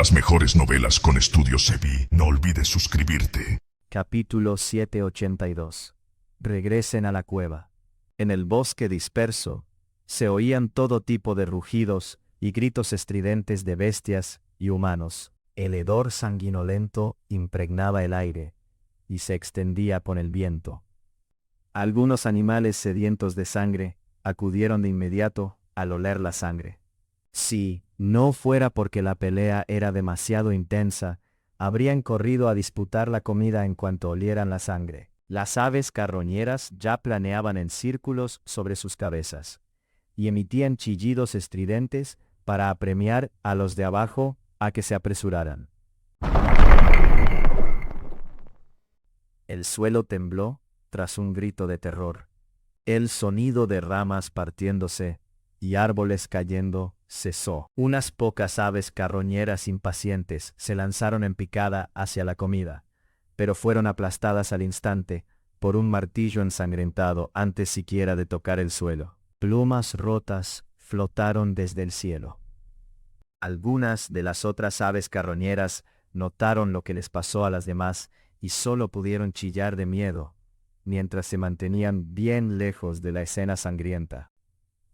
las mejores novelas con Estudio Sebi. No olvides suscribirte. Capítulo 782. Regresen a la cueva. En el bosque disperso, se oían todo tipo de rugidos y gritos estridentes de bestias y humanos. El hedor sanguinolento impregnaba el aire y se extendía por el viento. Algunos animales sedientos de sangre acudieron de inmediato al oler la sangre. Si no fuera porque la pelea era demasiado intensa, habrían corrido a disputar la comida en cuanto olieran la sangre. Las aves carroñeras ya planeaban en círculos sobre sus cabezas, y emitían chillidos estridentes para apremiar a los de abajo a que se apresuraran. El suelo tembló tras un grito de terror. El sonido de ramas partiéndose y árboles cayendo cesó. Unas pocas aves carroñeras impacientes se lanzaron en picada hacia la comida, pero fueron aplastadas al instante por un martillo ensangrentado antes siquiera de tocar el suelo. Plumas rotas flotaron desde el cielo. Algunas de las otras aves carroñeras notaron lo que les pasó a las demás y solo pudieron chillar de miedo, mientras se mantenían bien lejos de la escena sangrienta.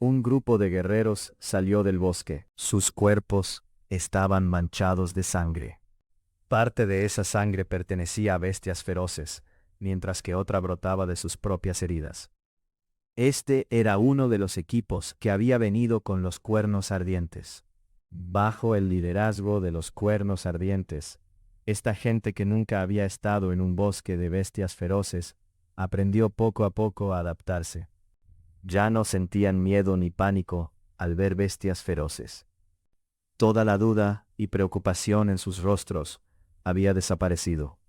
Un grupo de guerreros salió del bosque. Sus cuerpos estaban manchados de sangre. Parte de esa sangre pertenecía a bestias feroces, mientras que otra brotaba de sus propias heridas. Este era uno de los equipos que había venido con los cuernos ardientes. Bajo el liderazgo de los cuernos ardientes, esta gente que nunca había estado en un bosque de bestias feroces, aprendió poco a poco a adaptarse. Ya no sentían miedo ni pánico al ver bestias feroces. Toda la duda y preocupación en sus rostros había desaparecido.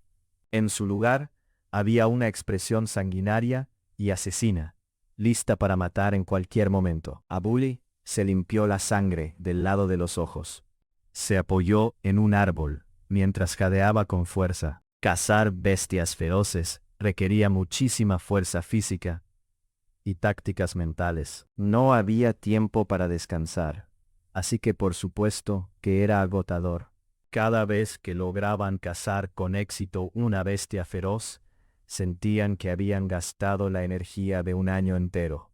En su lugar, había una expresión sanguinaria y asesina, lista para matar en cualquier momento. Abuli se limpió la sangre del lado de los ojos. Se apoyó en un árbol, mientras jadeaba con fuerza. Cazar bestias feroces requería muchísima fuerza física y tácticas mentales. No había tiempo para descansar, así que por supuesto que era agotador. Cada vez que lograban cazar con éxito una bestia feroz, sentían que habían gastado la energía de un año entero.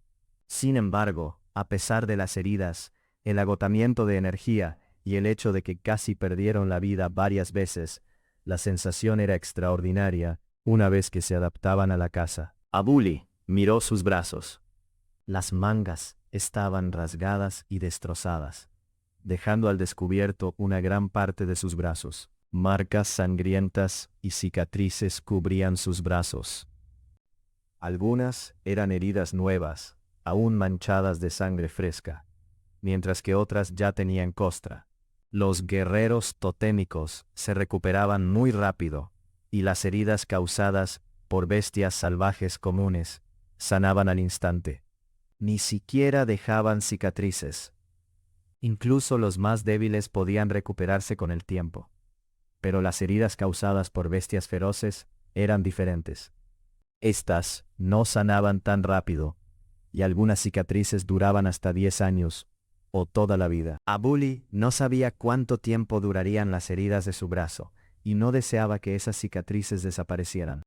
Sin embargo, a pesar de las heridas, el agotamiento de energía y el hecho de que casi perdieron la vida varias veces, la sensación era extraordinaria una vez que se adaptaban a la caza. Abuli miró sus brazos. Las mangas estaban rasgadas y destrozadas, dejando al descubierto una gran parte de sus brazos. Marcas sangrientas y cicatrices cubrían sus brazos. Algunas eran heridas nuevas, aún manchadas de sangre fresca, mientras que otras ya tenían costra. Los guerreros totémicos se recuperaban muy rápido, y las heridas causadas por bestias salvajes comunes sanaban al instante. Ni siquiera dejaban cicatrices. Incluso los más débiles podían recuperarse con el tiempo. Pero las heridas causadas por bestias feroces eran diferentes. Estas no sanaban tan rápido, y algunas cicatrices duraban hasta 10 años, o toda la vida. Abuli no sabía cuánto tiempo durarían las heridas de su brazo, y no deseaba que esas cicatrices desaparecieran.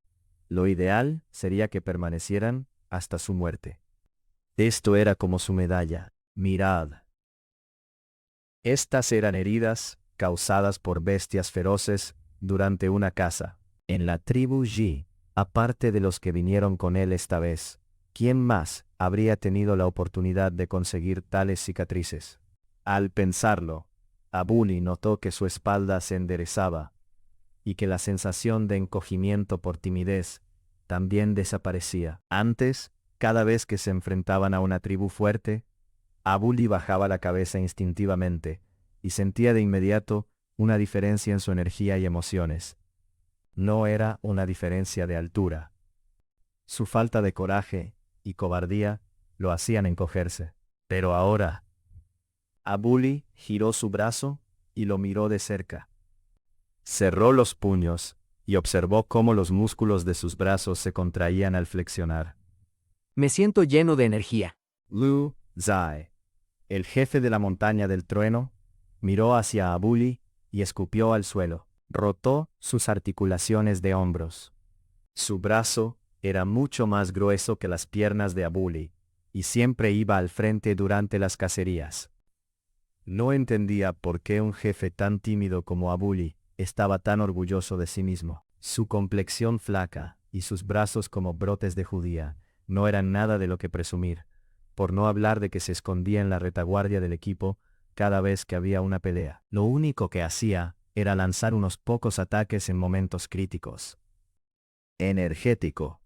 Lo ideal sería que permanecieran hasta su muerte. Esto era como su medalla. Mirad. Estas eran heridas causadas por bestias feroces durante una caza. En la tribu Yi, aparte de los que vinieron con él esta vez, ¿quién más habría tenido la oportunidad de conseguir tales cicatrices? Al pensarlo, Abuli notó que su espalda se enderezaba, y que la sensación de encogimiento por timidez también desaparecía. Antes, cada vez que se enfrentaban a una tribu fuerte, Abuli bajaba la cabeza instintivamente, y sentía de inmediato una diferencia en su energía y emociones. No era una diferencia de altura. Su falta de coraje y cobardía lo hacían encogerse. Pero ahora, Abuli giró su brazo y lo miró de cerca. Cerró los puños y observó cómo los músculos de sus brazos se contraían al flexionar. Me siento lleno de energía. Lu Zai, el jefe de la montaña del trueno, miró hacia Abuli y escupió al suelo. Rotó sus articulaciones de hombros. Su brazo era mucho más grueso que las piernas de Abuli, y siempre iba al frente durante las cacerías. No entendía por qué un jefe tan tímido como Abuli estaba tan orgulloso de sí mismo. Su complexión flaca y sus brazos como brotes de judía no eran nada de lo que presumir, por no hablar de que se escondía en la retaguardia del equipo cada vez que había una pelea. Lo único que hacía era lanzar unos pocos ataques en momentos críticos. Energético.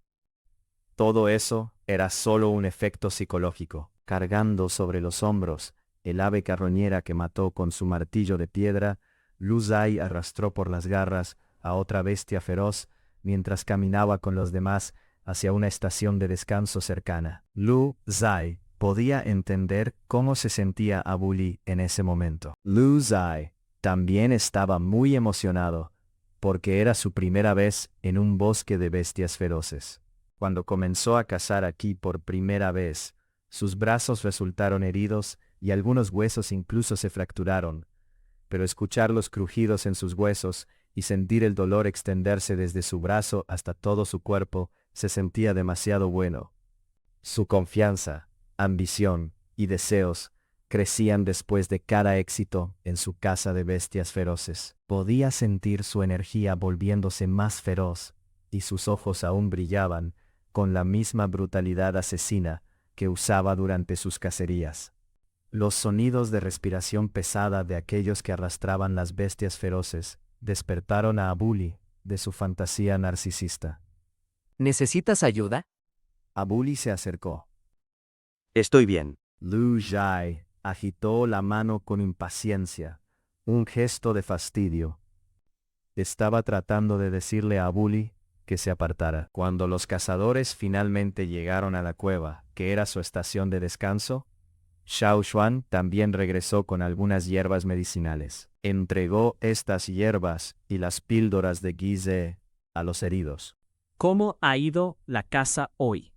Todo eso era solo un efecto psicológico. Cargando sobre los hombros el ave carroñera que mató con su martillo de piedra, Lu Zai arrastró por las garras a otra bestia feroz mientras caminaba con los demás hacia una estación de descanso cercana. Lu Zai podía entender cómo se sentía Abuli en ese momento. Lu Zai también estaba muy emocionado, porque era su primera vez en un bosque de bestias feroces. Cuando comenzó a cazar aquí por primera vez, sus brazos resultaron heridos y algunos huesos incluso se fracturaron, pero escuchar los crujidos en sus huesos y sentir el dolor extenderse desde su brazo hasta todo su cuerpo se sentía demasiado bueno. Su confianza, ambición y deseos crecían después de cada éxito en su caza de bestias feroces. Podía sentir su energía volviéndose más feroz, y sus ojos aún brillaban con la misma brutalidad asesina que usaba durante sus cacerías. Los sonidos de respiración pesada de aquellos que arrastraban las bestias feroces despertaron a Abuli de su fantasía narcisista. ¿Necesitas ayuda? Abuli se acercó. Estoy bien. Lu Zai agitó la mano con impaciencia, un gesto de fastidio. Estaba tratando de decirle a Abuli que se apartara. Cuando los cazadores finalmente llegaron a la cueva, que era su estación de descanso, Xiao Xuan también regresó con algunas hierbas medicinales. Entregó estas hierbas y las píldoras de Guise a los heridos. ¿Cómo ha ido la caza hoy?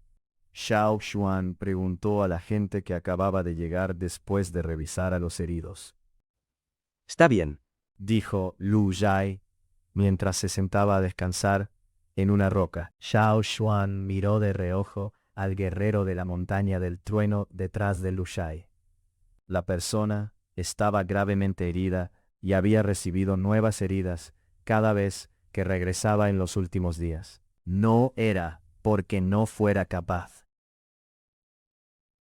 Xiao Xuan preguntó a la gente que acababa de llegar después de revisar a los heridos. Está bien. Dijo Lu Zai, mientras se sentaba a descansar en una roca. Xiao Xuan miró de reojo al guerrero de la montaña del trueno detrás de Lu Zai. La persona estaba gravemente herida y había recibido nuevas heridas cada vez que regresaba en los últimos días. No era porque no fuera capaz.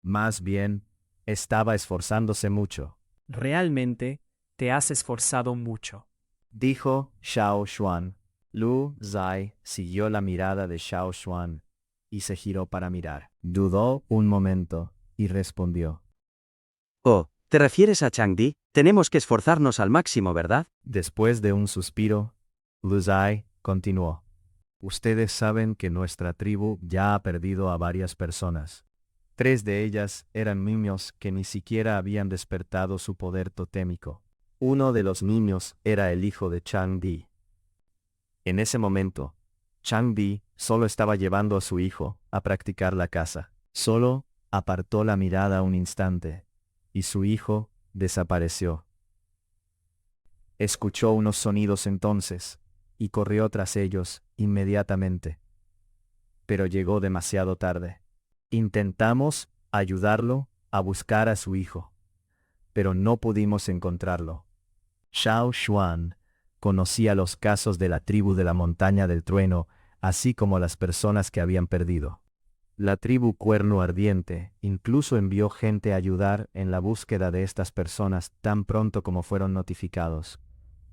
Más bien, estaba esforzándose mucho. Realmente, te has esforzado mucho. Dijo Xiao Xuan. Lu Zai siguió la mirada de Xiao Xuan y se giró para mirar. Dudó un momento y respondió. Oh, ¿te refieres a Changdi? Tenemos que esforzarnos al máximo, ¿verdad? Después de un suspiro, Lu Zai continuó. Ustedes saben que nuestra tribu ya ha perdido a varias personas. 3 de ellas eran niños que ni siquiera habían despertado su poder totémico. Uno de los niños era el hijo de Changdi. En ese momento, Changdi solo estaba llevando a su hijo a practicar la caza. Solo apartó la mirada un instante, y su hijo desapareció. Escuchó unos sonidos entonces, y corrió tras ellos inmediatamente. Pero llegó demasiado tarde. Intentamos ayudarlo a buscar a su hijo, pero no pudimos encontrarlo. Xiao Xuan conocía los casos de la tribu de la montaña del trueno, así como las personas que habían perdido. La tribu Cuerno Ardiente incluso envió gente a ayudar en la búsqueda de estas personas tan pronto como fueron notificados,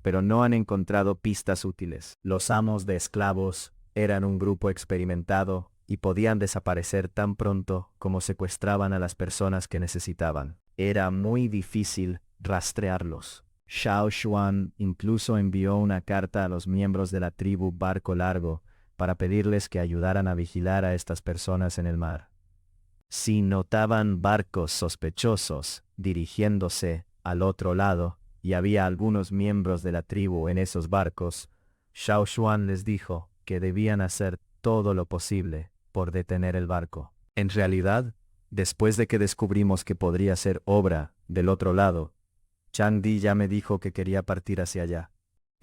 pero no han encontrado pistas útiles. Los amos de esclavos eran un grupo experimentado y podían desaparecer tan pronto como secuestraban a las personas que necesitaban. Era muy difícil rastrearlos. Xiao Xuan incluso envió una carta a los miembros de la tribu Barco Largo para pedirles que ayudaran a vigilar a estas personas en el mar. Si notaban barcos sospechosos dirigiéndose al otro lado y había algunos miembros de la tribu en esos barcos, Xiao Xuan les dijo que debían hacer todo lo posible por detener el barco. En realidad, después de que descubrimos que podría ser obra del otro lado, Changdi ya me dijo que quería partir hacia allá.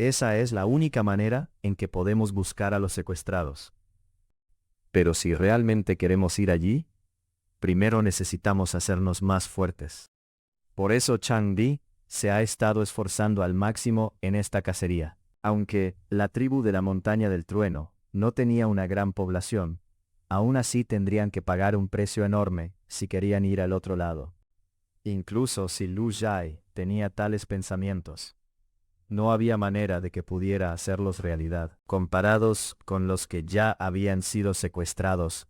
Esa es la única manera en que podemos buscar a los secuestrados. Pero si realmente queremos ir allí, primero necesitamos hacernos más fuertes. Por eso Chang Di se ha estado esforzando al máximo en esta cacería. Aunque la tribu de la montaña del trueno no tenía una gran población, aún así tendrían que pagar un precio enorme si querían ir al otro lado. Incluso si Lu Jai tenía tales pensamientos, no había manera de que pudiera hacerlos realidad. Comparados con los que ya habían sido secuestrados,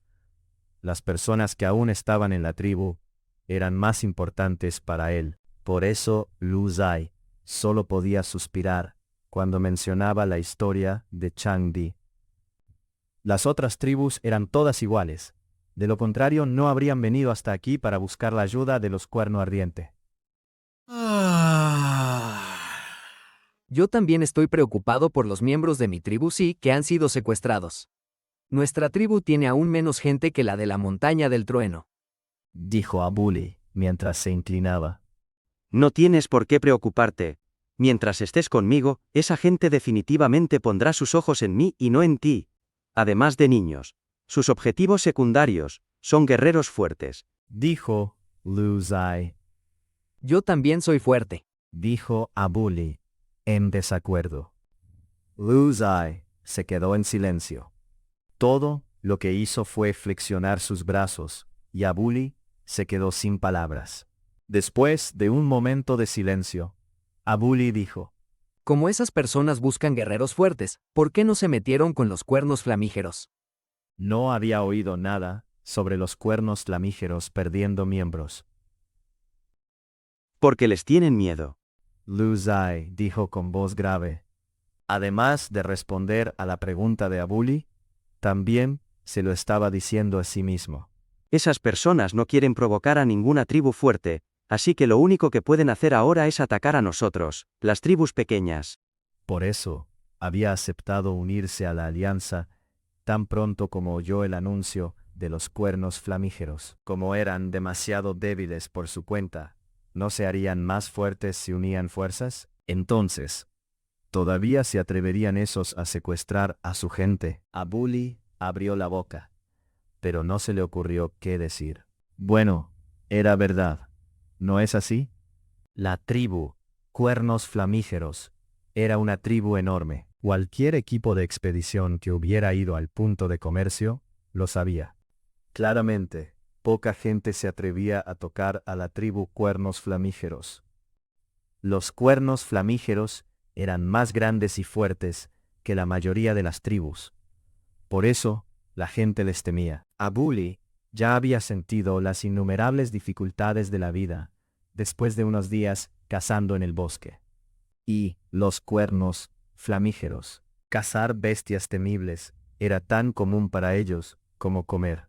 las personas que aún estaban en la tribu eran más importantes para él. Por eso Lu Jai solo podía suspirar cuando mencionaba la historia de Chang Di. Las otras tribus eran todas iguales. De lo contrario, no habrían venido hasta aquí para buscar la ayuda de los Cuerno Ardiente. Yo también estoy preocupado por los miembros de mi tribu sí que han sido secuestrados. Nuestra tribu tiene aún menos gente que la de la montaña del trueno, dijo Abuli mientras se inclinaba. No tienes por qué preocuparte. Mientras estés conmigo, esa gente definitivamente pondrá sus ojos en mí y no en ti. Además de niños, sus objetivos secundarios son guerreros fuertes, Dijo Lu Jai. Yo también soy fuerte. Dijo Abuli, en desacuerdo. Lu Jai se quedó en silencio. Todo lo que hizo fue flexionar sus brazos, y Abuli se quedó sin palabras. Después de un momento de silencio, Abuli dijo: Como esas personas buscan guerreros fuertes, ¿por qué no se metieron con los cuernos flamígeros? No había oído nada sobre los cuernos flamígeros perdiendo miembros. porque les tienen miedo. Lu Jai dijo con voz grave. Además de responder a la pregunta de Abuli, también se lo estaba diciendo a sí mismo. Esas personas no quieren provocar a ninguna tribu fuerte, así que lo único que pueden hacer ahora es atacar a nosotros, las tribus pequeñas. Por eso, había aceptado unirse a la alianza tan pronto como oyó el anuncio de los cuernos flamígeros. Como eran demasiado débiles por su cuenta, ¿no se harían más fuertes si unían fuerzas? Entonces, ¿todavía se atreverían esos a secuestrar a su gente? Abuli abrió la boca, pero no se le ocurrió qué decir. Bueno, era verdad, ¿no es así? La tribu, Cuernos Flamígeros, era una tribu enorme. Cualquier equipo de expedición que hubiera ido al punto de comercio, lo sabía. Claramente, poca gente se atrevía a tocar a la tribu Cuernos Flamígeros. Los Cuernos Flamígeros eran más grandes y fuertes que la mayoría de las tribus. Por eso, la gente les temía. Abuli ya había sentido las innumerables dificultades de la vida, después de unos días cazando en el bosque. Y los Cuernos Flamígeros, cazar bestias temibles, era tan común para ellos como comer.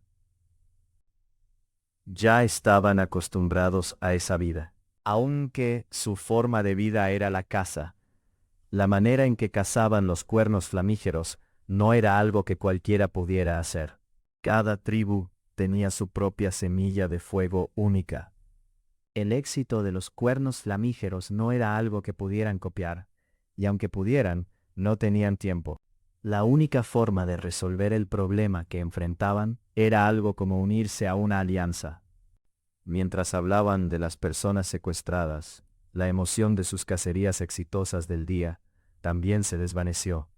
Ya estaban acostumbrados a esa vida. Aunque su forma de vida era la caza, la manera en que cazaban los Cuernos Flamígeros no era algo que cualquiera pudiera hacer. Cada tribu tenía su propia semilla de fuego única. El éxito de los Cuernos Flamígeros no era algo que pudieran copiar, y aunque pudieran, no tenían tiempo. La única forma de resolver el problema que enfrentaban era algo como unirse a una alianza. Mientras hablaban de las personas secuestradas, la emoción de sus cacerías exitosas del día también se desvaneció.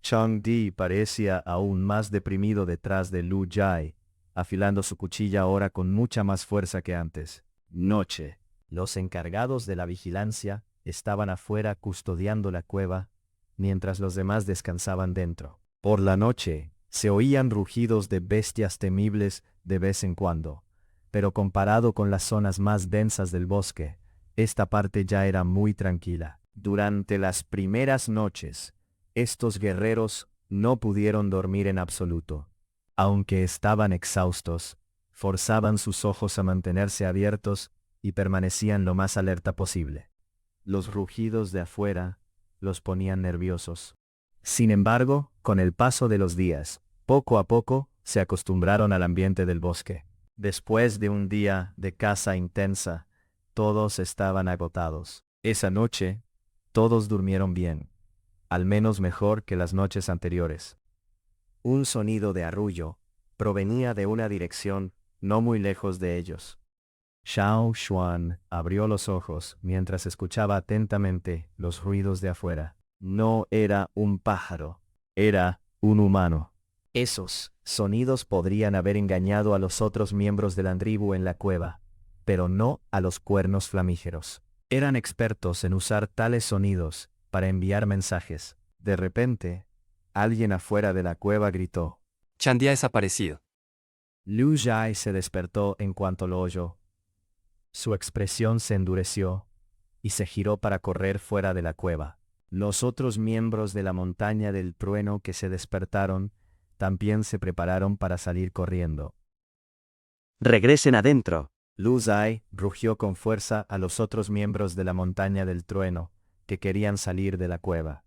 Chang Di parecía aún más deprimido detrás de Lu Jai, afilando su cuchilla ahora con mucha más fuerza que antes. Noche. Los encargados de la vigilancia estaban afuera custodiando la cueva, mientras los demás descansaban dentro. Por la noche, se oían rugidos de bestias temibles de vez en cuando, pero comparado con las zonas más densas del bosque, esta parte ya era muy tranquila. Durante las primeras noches, estos guerreros no pudieron dormir en absoluto. Aunque estaban exhaustos, forzaban sus ojos a mantenerse abiertos y permanecían lo más alerta posible. Los rugidos de afuera los ponían nerviosos. Sin embargo, con el paso de los días, poco a poco, se acostumbraron al ambiente del bosque. Después de un día de caza intensa, todos estaban agotados. Esa noche, Todos durmieron bien, al menos mejor que las noches anteriores. Un sonido de arrullo provenía de una dirección no muy lejos de ellos. Xiao Xuan abrió los ojos mientras escuchaba atentamente los ruidos de afuera. No era un pájaro, era un humano. Esos sonidos podrían haber engañado a los otros miembros de la tribu en la cueva, pero no a los cuernos flamígeros. Eran expertos en usar tales sonidos para enviar mensajes. De repente, alguien afuera de la cueva gritó. Chandy ha desaparecido. Liu Jai se despertó en cuanto lo oyó. Su expresión se endureció y se giró para correr fuera de la cueva. Los otros miembros de la montaña del trueno que se despertaron también se prepararon para salir corriendo. Regresen adentro. Lu Zai rugió con fuerza a los otros miembros de la montaña del trueno que querían salir de la cueva.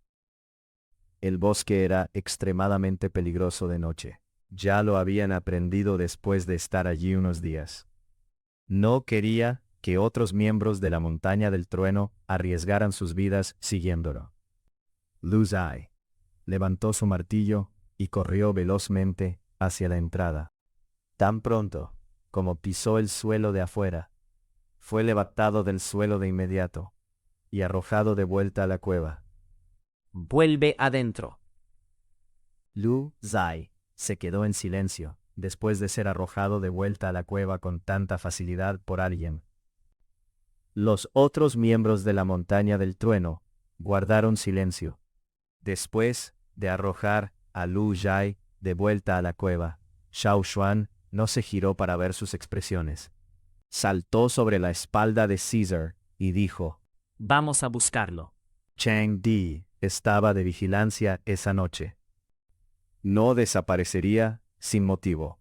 El bosque era extremadamente peligroso de noche. Ya lo habían aprendido después de estar allí unos días. No quería que otros miembros de la montaña del trueno arriesgaran sus vidas siguiéndolo. Lu Zai levantó su martillo y corrió velozmente hacia la entrada. Tan pronto como pisó el suelo de afuera, fue levantado del suelo de inmediato y arrojado de vuelta a la cueva. Vuelve adentro. Lu Zai se quedó en silencio después de ser arrojado de vuelta a la cueva con tanta facilidad por alguien. Los otros miembros de la montaña del trueno guardaron silencio. Después de arrojar a Lu Zai de vuelta a la cueva, Xiao Xuan no se giró para ver sus expresiones. Saltó sobre la espalda de Caesar y dijo, Vamos a buscarlo. Chang Di estaba de vigilancia esa noche. No desaparecería sin motivo.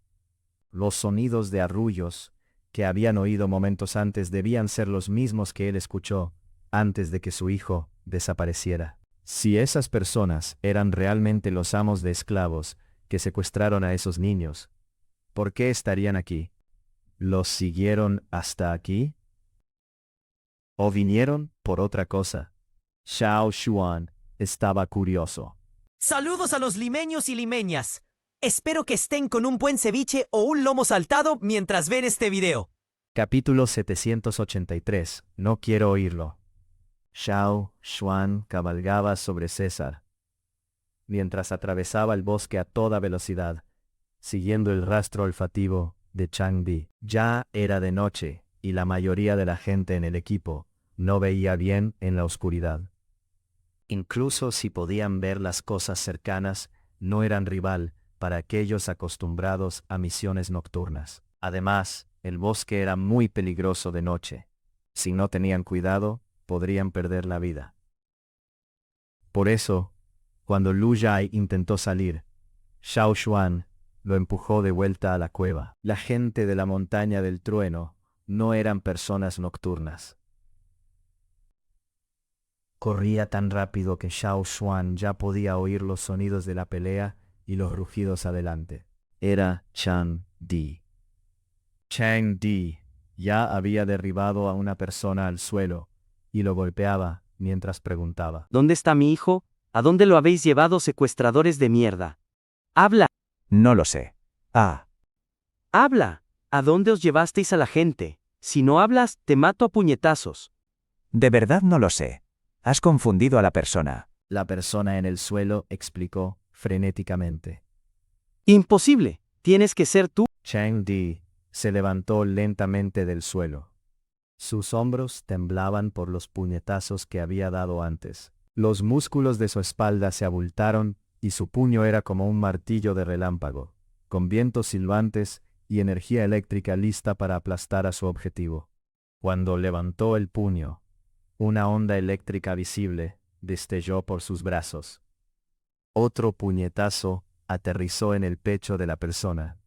Los sonidos de arrullos que habían oído momentos antes debían ser los mismos que él escuchó antes de que su hijo desapareciera. Si esas personas eran realmente los amos de esclavos que secuestraron a esos niños, ¿por qué estarían aquí? ¿Los siguieron hasta aquí? ¿O vinieron por otra cosa? Xiao Xuan estaba curioso. Saludos a los limeños y limeñas. Espero que estén con un buen ceviche o un lomo saltado mientras ven este video. Capítulo 783. No quiero oírlo. Xiao Xuan cabalgaba sobre César, mientras atravesaba el bosque a toda velocidad, siguiendo el rastro olfativo de Chang Di. Ya era de noche, y la mayoría de la gente en el equipo no veía bien en la oscuridad. Incluso si podían ver las cosas cercanas, no eran rival para aquellos acostumbrados a misiones nocturnas. Además, el bosque era muy peligroso de noche. Si no tenían cuidado, podrían perder la vida. Por eso, cuando Lu Zai intentó salir, Xiao Xuan lo empujó de vuelta a la cueva. La gente de la montaña del trueno no eran personas nocturnas. Corría tan rápido que Xiao Xuan ya podía oír los sonidos de la pelea y los rugidos adelante. Era Chang Di. Chang Di ya había derribado a una persona al suelo y lo golpeaba mientras preguntaba. ¿Dónde está mi hijo? ¿A dónde lo habéis llevado, secuestradores de mierda? ¡Habla! No lo sé. ¡Habla! ¿A dónde os llevasteis a la gente? Si no hablas, te mato a puñetazos. De verdad no lo sé. Has confundido a la persona. La persona en el suelo explicó frenéticamente. ¡Imposible! Tienes que ser tú. Chang Di se levantó lentamente del suelo. Sus hombros temblaban por los puñetazos que había dado antes. Los músculos de su espalda se abultaron y su puño era como un martillo de relámpago, con vientos silbantes y energía eléctrica lista para aplastar a su objetivo. Cuando levantó el puño, una onda eléctrica visible destelló por sus brazos. Otro puñetazo aterrizó en el pecho de la persona.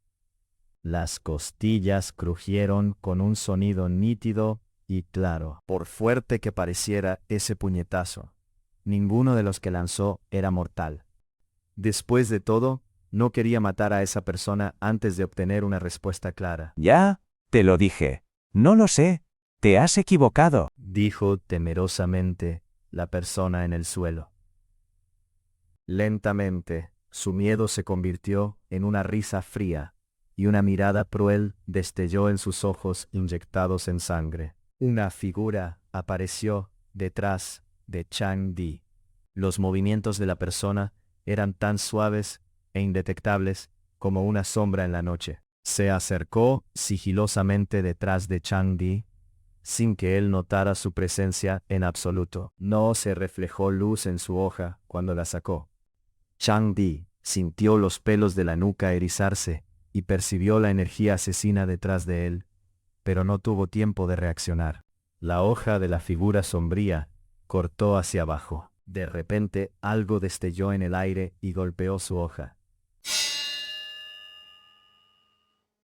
Las costillas crujieron con un sonido nítido y claro. Por fuerte que pareciera ese puñetazo, ninguno de los que lanzó era mortal. Después de todo, no quería matar a esa persona antes de obtener una respuesta clara. Ya, te lo dije. No lo sé. Te has equivocado. Dijo temerosamente la persona en el suelo. Lentamente, su miedo se convirtió en una risa fría, y una mirada cruel destelló en sus ojos inyectados en sangre. Una figura apareció detrás de Chang Di. Los movimientos de la persona eran tan suaves e indetectables como una sombra en la noche. Se acercó sigilosamente detrás de Chang Di, sin que él notara su presencia en absoluto. No se reflejó luz en su hoja cuando la sacó. Chang Di sintió los pelos de la nuca erizarse y percibió la energía asesina detrás de él, pero no tuvo tiempo de reaccionar. La hoja de la figura sombría cortó hacia abajo. De repente, algo destelló en el aire y golpeó su hoja.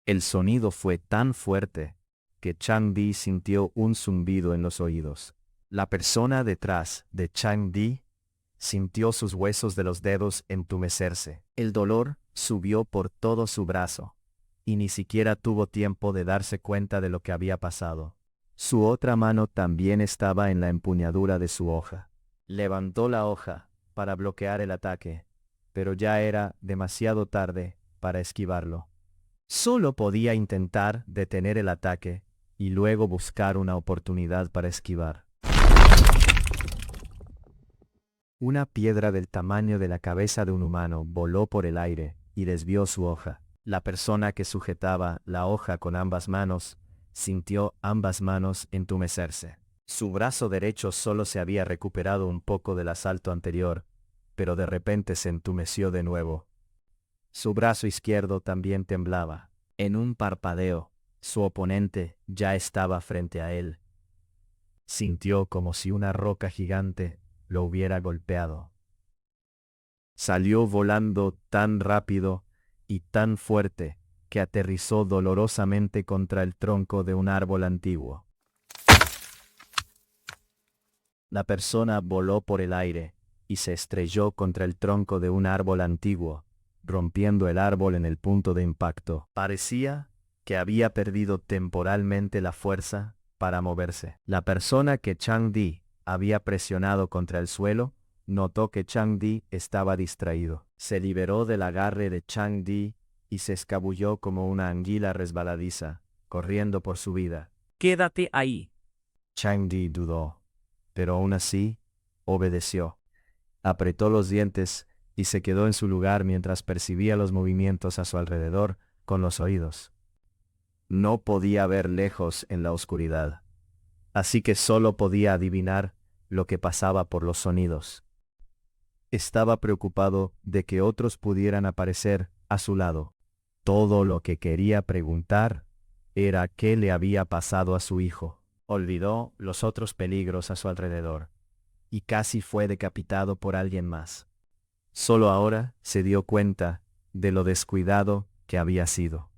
El sonido fue tan fuerte que Chang Di sintió un zumbido en los oídos. La persona detrás de Chang Di sintió sus huesos de los dedos entumecerse. El dolor subió por todo su brazo, y ni siquiera tuvo tiempo de darse cuenta de lo que había pasado. Su otra mano también estaba en la empuñadura de su hoja. Levantó la hoja para bloquear el ataque, pero ya era demasiado tarde para esquivarlo. Solo podía intentar detener el ataque y luego buscar una oportunidad para esquivar. Una piedra del tamaño de la cabeza de un humano voló por el aire y desvió su hoja. La persona que sujetaba la hoja con ambas manos sintió ambas manos entumecerse. Su brazo derecho solo se había recuperado un poco del asalto anterior, pero de repente se entumeció de nuevo. Su brazo izquierdo también temblaba. En un parpadeo, su oponente ya estaba frente a él. Sintió como si una roca gigante lo hubiera golpeado. Salió volando tan rápido y tan fuerte que aterrizó dolorosamente contra el tronco de un árbol antiguo. La persona voló por el aire y se estrelló contra el tronco de un árbol antiguo, rompiendo el árbol en el punto de impacto. Parecía que había perdido temporalmente la fuerza para moverse. La persona que Chang Di había presionado contra el suelo notó que Chang Di estaba distraído. Se liberó del agarre de Chang Di y se escabulló como una anguila resbaladiza, corriendo por su vida. Quédate ahí. Chang Di dudó, pero aún así obedeció. Apretó los dientes y se quedó en su lugar mientras percibía los movimientos a su alrededor con los oídos. No podía ver lejos en la oscuridad, así que solo podía adivinar lo que pasaba por los sonidos. Estaba preocupado de que otros pudieran aparecer a su lado. Todo lo que quería preguntar era qué le había pasado a su hijo. Olvidó los otros peligros a su alrededor, y casi fue decapitado por alguien más. Solo ahora se dio cuenta de lo descuidado que había sido.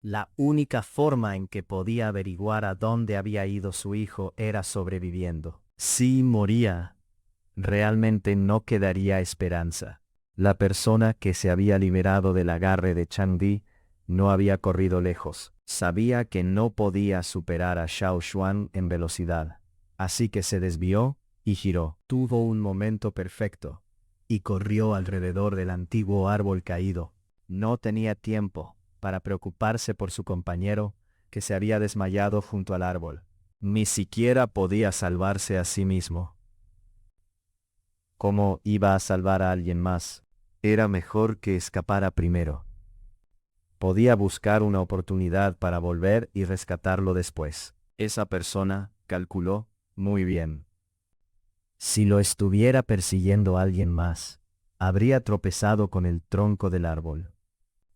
La única forma en que podía averiguar a dónde había ido su hijo era sobreviviendo. Si moría, realmente no quedaría esperanza. La persona que se había liberado del agarre de Chang Di no había corrido lejos. Sabía que no podía superar a Xiao Xuan en velocidad, así que se desvió y giró. Tuvo un momento perfecto y corrió alrededor del antiguo árbol caído. No tenía tiempo para preocuparse por su compañero que se había desmayado junto al árbol. Ni siquiera podía salvarse a sí mismo. ¿Cómo iba a salvar a alguien más? Era mejor que escapara primero. Podía buscar una oportunidad para volver y rescatarlo después. Esa persona calculó muy bien. Si lo estuviera persiguiendo alguien más, habría tropezado con el tronco del árbol.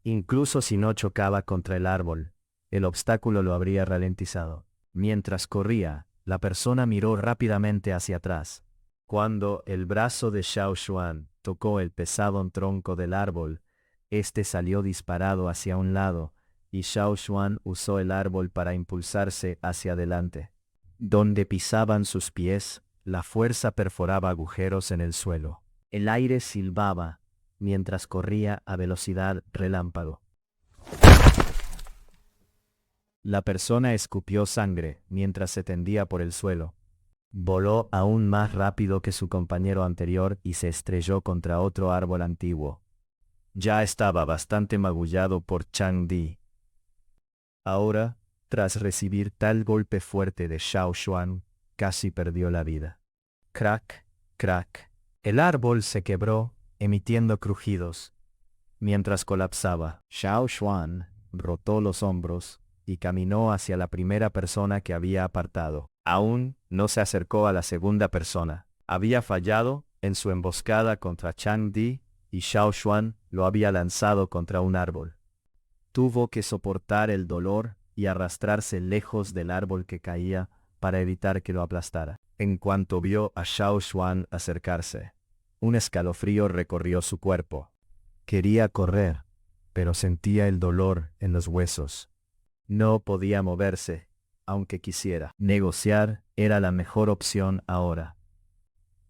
Incluso si no chocaba contra el árbol, el obstáculo lo habría ralentizado. Mientras corría, la persona miró rápidamente hacia atrás. Cuando el brazo de Xiao Xuan tocó el pesado tronco del árbol, este salió disparado hacia un lado, y Xiao Xuan usó el árbol para impulsarse hacia adelante. Donde pisaban sus pies, la fuerza perforaba agujeros en el suelo. El aire silbaba mientras corría a velocidad relámpago. La persona escupió sangre mientras se tendía por el suelo. Voló aún más rápido que su compañero anterior y se estrelló contra otro árbol antiguo. Ya estaba bastante magullado por Chang Di. Ahora, tras recibir tal golpe fuerte de Xiao Xuan, casi perdió la vida. Crack, crack. El árbol se quebró, emitiendo crujidos. Mientras colapsaba, Xiao Xuan rotó los hombros y caminó hacia la primera persona que había apartado. Aún no se acercó a la segunda persona. Había fallado en su emboscada contra Chang Di y Xiao Xuan lo había lanzado contra un árbol. Tuvo que soportar el dolor y arrastrarse lejos del árbol que caía para evitar que lo aplastara. En cuanto vio a Xiao Xuan acercarse, un escalofrío recorrió su cuerpo. Quería correr, pero sentía el dolor en los huesos. No podía moverse, aunque quisiera. Negociar era la mejor opción ahora.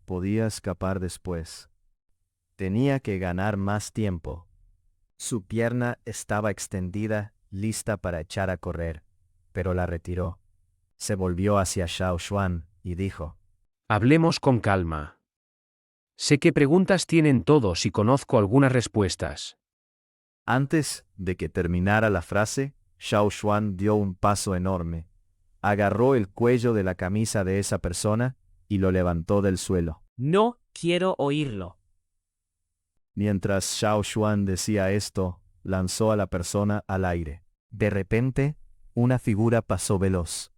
Podía escapar después. Tenía que ganar más tiempo. Su pierna estaba extendida, lista para echar a correr, pero la retiró. Se volvió hacia Xiao Xuan y dijo: Hablemos con calma. Sé qué preguntas tienen todos y conozco algunas respuestas. Antes de que terminara la frase, Xiao Xuan dio un paso enorme. Agarró el cuello de la camisa de esa persona y lo levantó del suelo. No quiero oírlo. Mientras Xiao Xuan decía esto, lanzó a la persona al aire. De repente, una figura pasó veloz.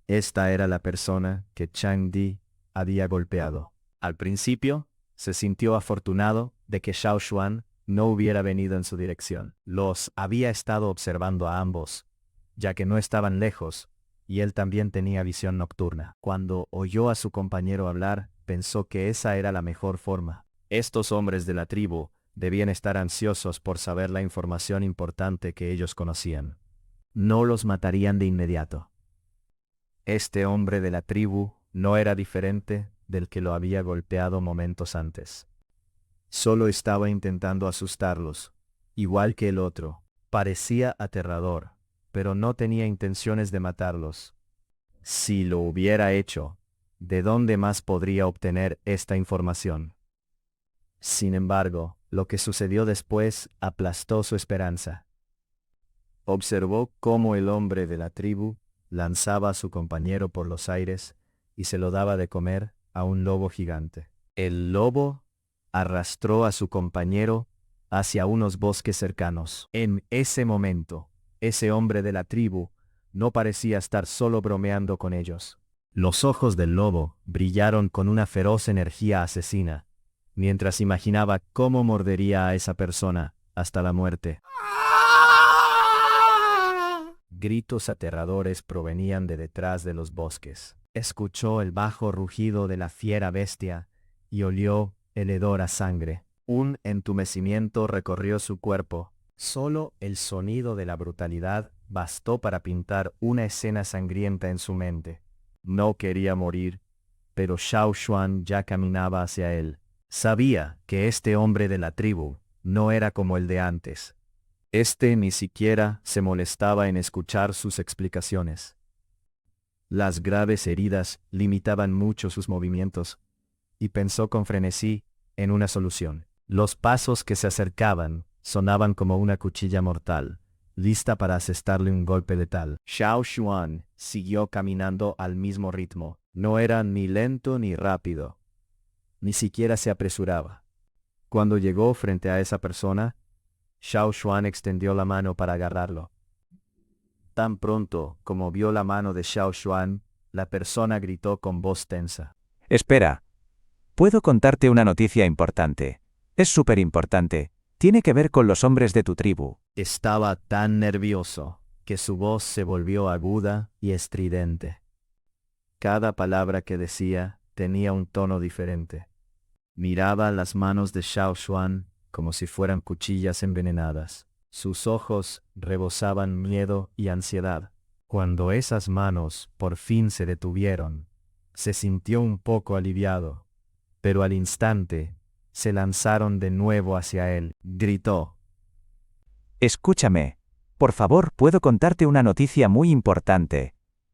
Esta era la persona que Chang Di había golpeado. Al principio, se sintió afortunado de que Xiao Xuan no hubiera venido en su dirección. Los había estado observando a ambos, ya que no estaban lejos, y él también tenía visión nocturna. Cuando oyó a su compañero hablar, pensó que esa era la mejor forma. Estos hombres de la tribu debían estar ansiosos por saber la información importante que ellos conocían. No los matarían de inmediato. Este hombre de la tribu no era diferente del que lo había golpeado momentos antes. Solo estaba intentando asustarlos, igual que el otro. Parecía aterrador, pero no tenía intenciones de matarlos. Si lo hubiera hecho, ¿de dónde más podría obtener esta información? Sin embargo, lo que sucedió después aplastó su esperanza. Observó cómo el hombre de la tribu lanzaba a su compañero por los aires y se lo daba de comer a un lobo gigante. El lobo arrastró a su compañero hacia unos bosques cercanos. En ese momento, ese hombre de la tribu no parecía estar solo bromeando con ellos. Los ojos del lobo brillaron con una feroz energía asesina, mientras imaginaba cómo mordería a esa persona hasta la muerte. Gritos aterradores provenían de detrás de los bosques. Escuchó el bajo rugido de la fiera bestia y olió el hedor a sangre. Un entumecimiento recorrió su cuerpo. Solo el sonido de la brutalidad bastó para pintar una escena sangrienta en su mente. No quería morir, pero Xiao Xuan ya caminaba hacia él. Sabía que este hombre de la tribu no era como el de antes. Este ni siquiera se molestaba en escuchar sus explicaciones. Las graves heridas limitaban mucho sus movimientos, y pensó con frenesí en una solución. Los pasos que se acercaban sonaban como una cuchilla mortal, lista para asestarle un golpe letal. Xiao Xuan siguió caminando al mismo ritmo. No era ni lento ni rápido. Ni siquiera se apresuraba. Cuando llegó frente a esa persona, Xiao Xuan extendió la mano para agarrarlo. Tan pronto como vio la mano de Xiao Xuan, la persona gritó con voz tensa. Espera. Puedo contarte una noticia importante. Es súper importante. Tiene que ver con los hombres de tu tribu. Estaba tan nervioso que su voz se volvió aguda y estridente. Cada palabra que decía tenía un tono diferente. Miraba las manos de Xiao Xuan como si fueran cuchillas envenenadas. Sus ojos rebosaban miedo y ansiedad. Cuando esas manos por fin se detuvieron, se sintió un poco aliviado, pero al instante se lanzaron de nuevo hacia él. Gritó. Escúchame. Por favor, puedo contarte una noticia muy importante.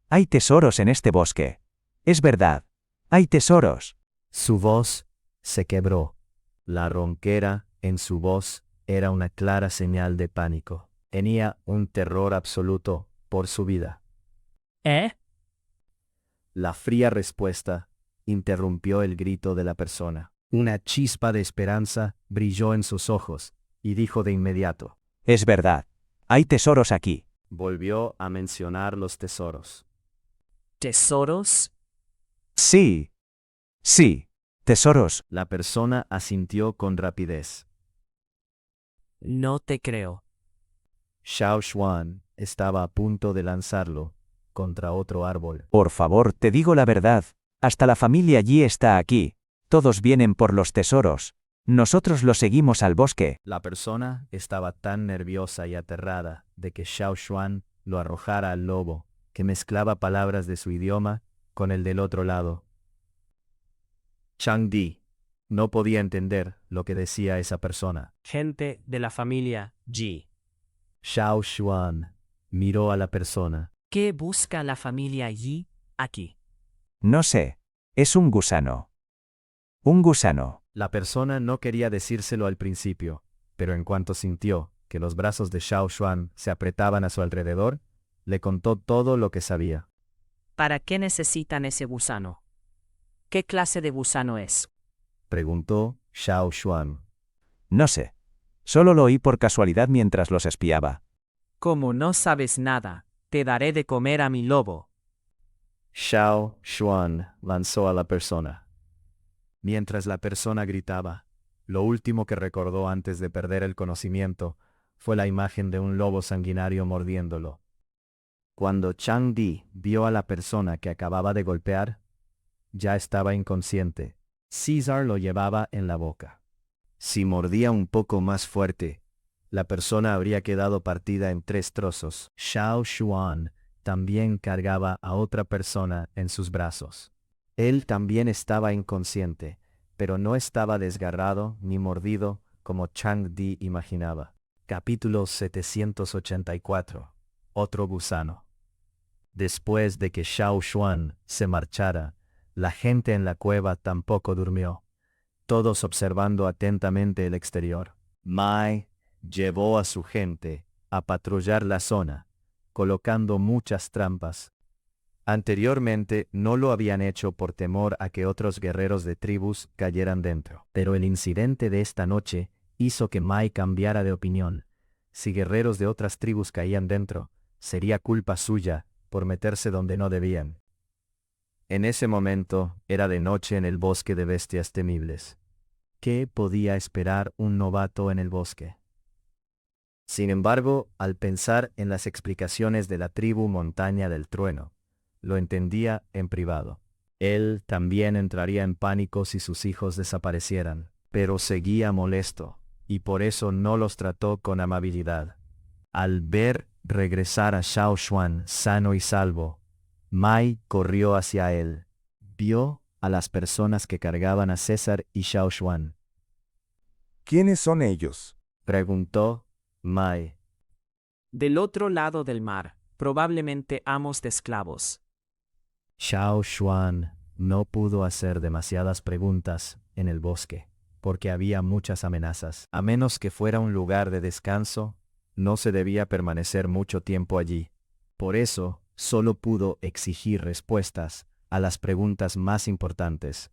Hay tesoros en este bosque. Es verdad. ¡Hay tesoros! Su voz se quebró. La ronquera en su voz era una clara señal de pánico. Tenía un terror absoluto por su vida. ¿Eh? La fría respuesta interrumpió el grito de la persona. Una chispa de esperanza brilló en sus ojos, y dijo de inmediato. Es verdad. Hay tesoros aquí. Volvió a mencionar los tesoros. ¿Tesoros? Sí. Sí. Tesoros. La persona asintió con rapidez. No te creo. Xiao Xuan estaba a punto de lanzarlo contra otro árbol. Por favor, te digo la verdad. Hasta la familia Yi está aquí. Todos vienen por los tesoros. Nosotros los seguimos al bosque. La persona estaba tan nerviosa y aterrada de que Xiao Xuan lo arrojara al lobo, que mezclaba palabras de su idioma con el del otro lado. Chang Di no podía entender lo que decía esa persona. Gente de la familia Ji. Xiao Xuan miró a la persona. ¿Qué busca la familia Yi aquí? No sé. Es un gusano. Un gusano. La persona no quería decírselo al principio, pero en cuanto sintió que los brazos de Xiao Xuan se apretaban a su alrededor, le contó todo lo que sabía. ¿Para qué necesitan ese gusano? ¿Qué clase de gusano es? Preguntó Xiao Xuan. No sé. Solo lo oí por casualidad mientras los espiaba. Como no sabes nada, te daré de comer a mi lobo. Xiao Xuan lanzó a la persona. Mientras la persona gritaba, lo último que recordó antes de perder el conocimiento fue la imagen de un lobo sanguinario mordiéndolo. Cuando Chang Di vio a la persona que acababa de golpear, ya estaba inconsciente. César lo llevaba en la boca. Si mordía un poco más fuerte, la persona habría quedado partida en 3 trozos. Xiao Xuan también cargaba a otra persona en sus brazos. Él también estaba inconsciente, pero no estaba desgarrado ni mordido como Chang Di imaginaba. Capítulo 784. Otro gusano. Después de que Xiao Xuan se marchara, la gente en la cueva tampoco durmió, todos observando atentamente el exterior. Mai llevó a su gente a patrullar la zona, colocando muchas trampas. Anteriormente no lo habían hecho por temor a que otros guerreros de tribus cayeran dentro. Pero el incidente de esta noche hizo que Mai cambiara de opinión. Si guerreros de otras tribus caían dentro, sería culpa suya por meterse donde no debían. En ese momento era de noche en el bosque de bestias temibles. ¿Qué podía esperar un novato en el bosque? Sin embargo, al pensar en las explicaciones de la tribu Montaña del Trueno, lo entendía en privado. Él también entraría en pánico si sus hijos desaparecieran, pero seguía molesto, y por eso no los trató con amabilidad. Al ver regresar a Xiao Xuan sano y salvo, Mai corrió hacia él. Vio a las personas que cargaban a César y Xiao Xuan. ¿Quiénes son ellos? Preguntó Mai. Del otro lado del mar, probablemente amos de esclavos. Xiao Xuan no pudo hacer demasiadas preguntas en el bosque, porque había muchas amenazas. A menos que fuera un lugar de descanso, no se debía permanecer mucho tiempo allí. Por eso, solo pudo exigir respuestas a las preguntas más importantes,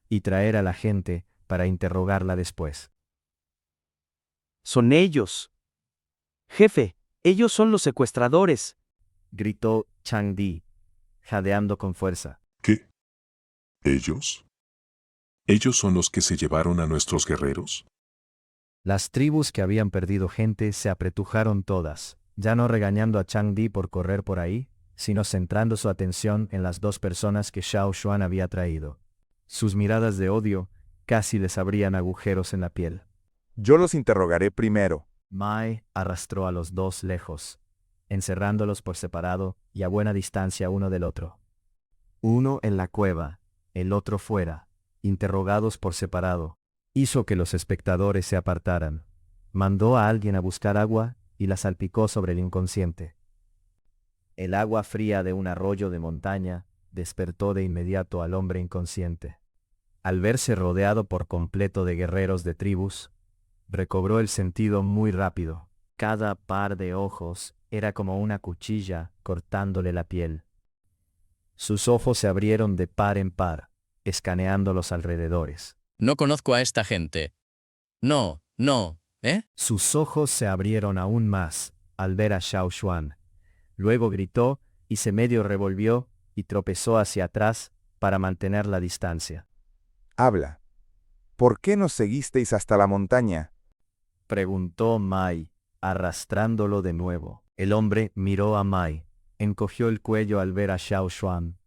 y traer a la gente para interrogarla después. Son ellos. Jefe, ellos son los secuestradores. Gritó Chang Di, jadeando con fuerza. ¿Qué? ¿Ellos? ¿Ellos son los que se llevaron a nuestros guerreros? Las tribus que habían perdido gente se apretujaron todas, ya no regañando a Chang Di por correr por ahí, sino centrando su atención en las 2 personas que Xiao Xuan había traído. Sus miradas de odio casi les abrían agujeros en la piel. Yo los interrogaré primero. Mai arrastró a los 2 lejos, encerrándolos por separado y a buena distancia uno del otro. Uno en la cueva, el otro fuera, interrogados por separado. Hizo que los espectadores se apartaran. Mandó a alguien a buscar agua y la salpicó sobre el inconsciente. El agua fría de un arroyo de montaña despertó de inmediato al hombre inconsciente. Al verse rodeado por completo de guerreros de tribus, recobró el sentido muy rápido. Cada par de ojos era como una cuchilla cortándole la piel. Sus ojos se abrieron de par en par, escaneando los alrededores. No conozco a esta gente. No, ¿eh? Sus ojos se abrieron aún más al ver a Xiao Xuan. Luego gritó y se medio revolvió y tropezó hacia atrás para mantener la distancia. Habla. ¿Por qué nos seguisteis hasta la montaña? Preguntó Mai, arrastrándolo de nuevo. El hombre miró a Mai, encogió el cuello al ver a Xiao Xuan,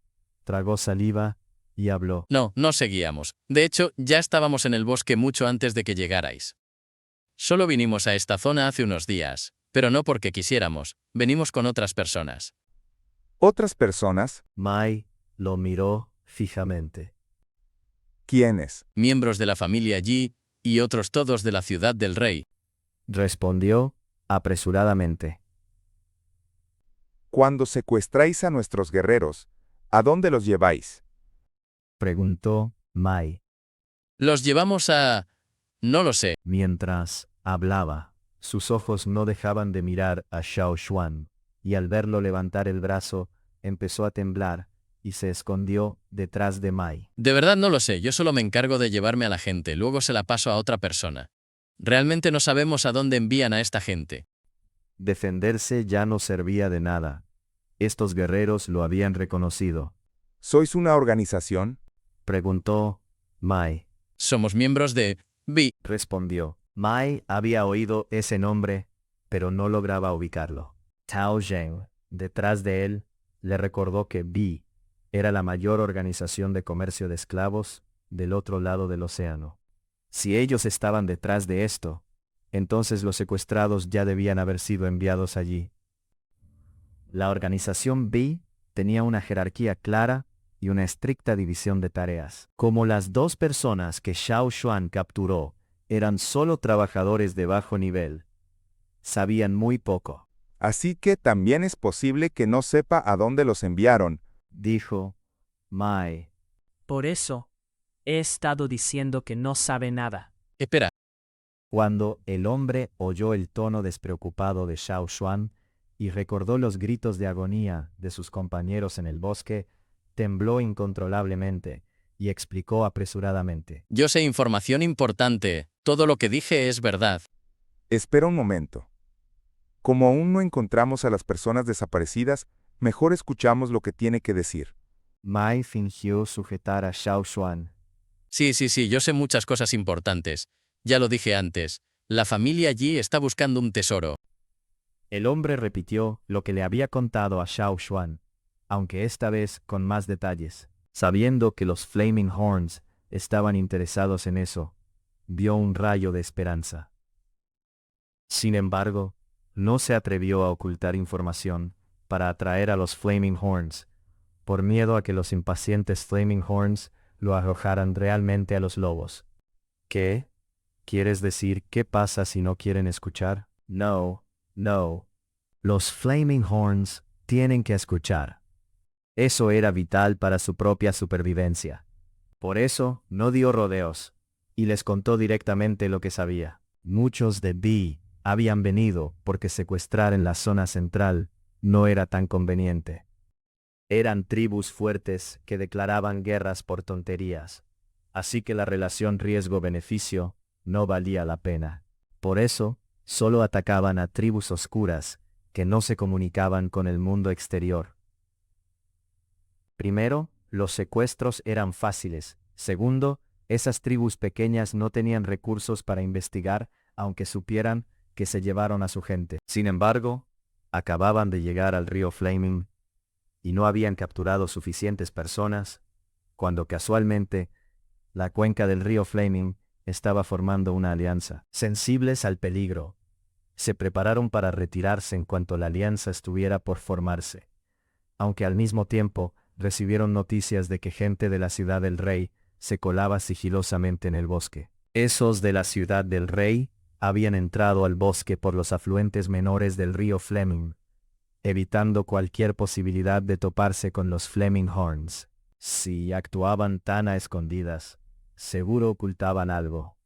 tragó saliva y habló. No seguíamos. De hecho, ya estábamos en el bosque mucho antes de que llegarais. Solo vinimos a esta zona hace unos días, pero no porque quisiéramos, venimos con otras personas. ¿Otras personas? Mai lo miró fijamente. ¿Quiénes? Miembros de la familia Yi, y otros todos de la ciudad del rey. Respondió apresuradamente. Cuando secuestráis a nuestros guerreros, ¿a dónde los lleváis? Preguntó Mai. Los llevamos a... no lo sé. Mientras hablaba, sus ojos no dejaban de mirar a Xiao Xuan, y al verlo levantar el brazo, empezó a temblar, y se escondió detrás de Mai. De verdad no lo sé, yo solo me encargo de llevarme a la gente, luego se la paso a otra persona. Realmente no sabemos a dónde envían a esta gente. Defenderse ya no servía de nada. Estos guerreros lo habían reconocido. ¿Sois una organización? Preguntó Mai. Somos miembros de... Vi. Respondió. Mai había oído ese nombre, pero no lograba ubicarlo. Tao Zheng, detrás de él, le recordó que Vi era la mayor organización de comercio de esclavos del otro lado del océano. Si ellos estaban detrás de esto, entonces los secuestrados ya debían haber sido enviados allí. La organización Vi tenía una jerarquía clara y una estricta división de tareas. Como las dos personas que Xiao Xuan capturó eran solo trabajadores de bajo nivel, sabían muy poco. Así que también es posible que no sepa a dónde los enviaron, dijo Mai. Por eso, he estado diciendo que no sabe nada. Espera. Cuando el hombre oyó el tono despreocupado de Xiao Xuan y recordó los gritos de agonía de sus compañeros en el bosque, tembló incontrolablemente y explicó apresuradamente. Yo sé información importante, todo lo que dije es verdad. Espera un momento. Como aún no encontramos a las personas desaparecidas, mejor escuchamos lo que tiene que decir. Mai fingió sujetar a Xiao Xuan. Sí, yo sé muchas cosas importantes. Ya lo dije antes, la familia Yi está buscando un tesoro. El hombre repitió lo que le había contado a Xiao Xuan, aunque esta vez con más detalles. Sabiendo que los Flaming Horns estaban interesados en eso, vio un rayo de esperanza. Sin embargo, no se atrevió a ocultar información para atraer a los Flaming Horns, por miedo a que los impacientes Flaming Horns lo arrojaran realmente a los lobos. ¿Qué? ¿Quieres decir qué pasa si no quieren escuchar? No. Los Flaming Horns tienen que escuchar. Eso era vital para su propia supervivencia. Por eso, no dio rodeos, y les contó directamente lo que sabía. Muchos de Vi habían venido porque secuestrar en la zona central no era tan conveniente. Eran tribus fuertes que declaraban guerras por tonterías, así que la relación riesgo-beneficio no valía la pena. Por eso, solo atacaban a tribus oscuras que no se comunicaban con el mundo exterior. Primero, los secuestros eran fáciles. Segundo, esas tribus pequeñas no tenían recursos para investigar, aunque supieran que se llevaron a su gente. Sin embargo, acababan de llegar al río Flaming y no habían capturado suficientes personas, cuando casualmente, la cuenca del río Flaming estaba formando una alianza. Sensibles al peligro, se prepararon para retirarse en cuanto la alianza estuviera por formarse, aunque al mismo tiempo recibieron noticias de que gente de la ciudad del rey se colaba sigilosamente en el bosque. Esos de la ciudad del rey habían entrado al bosque por los afluentes menores del río Flaming, evitando cualquier posibilidad de toparse con los Flaming Horns. Si actuaban tan a escondidas, seguro ocultaban algo.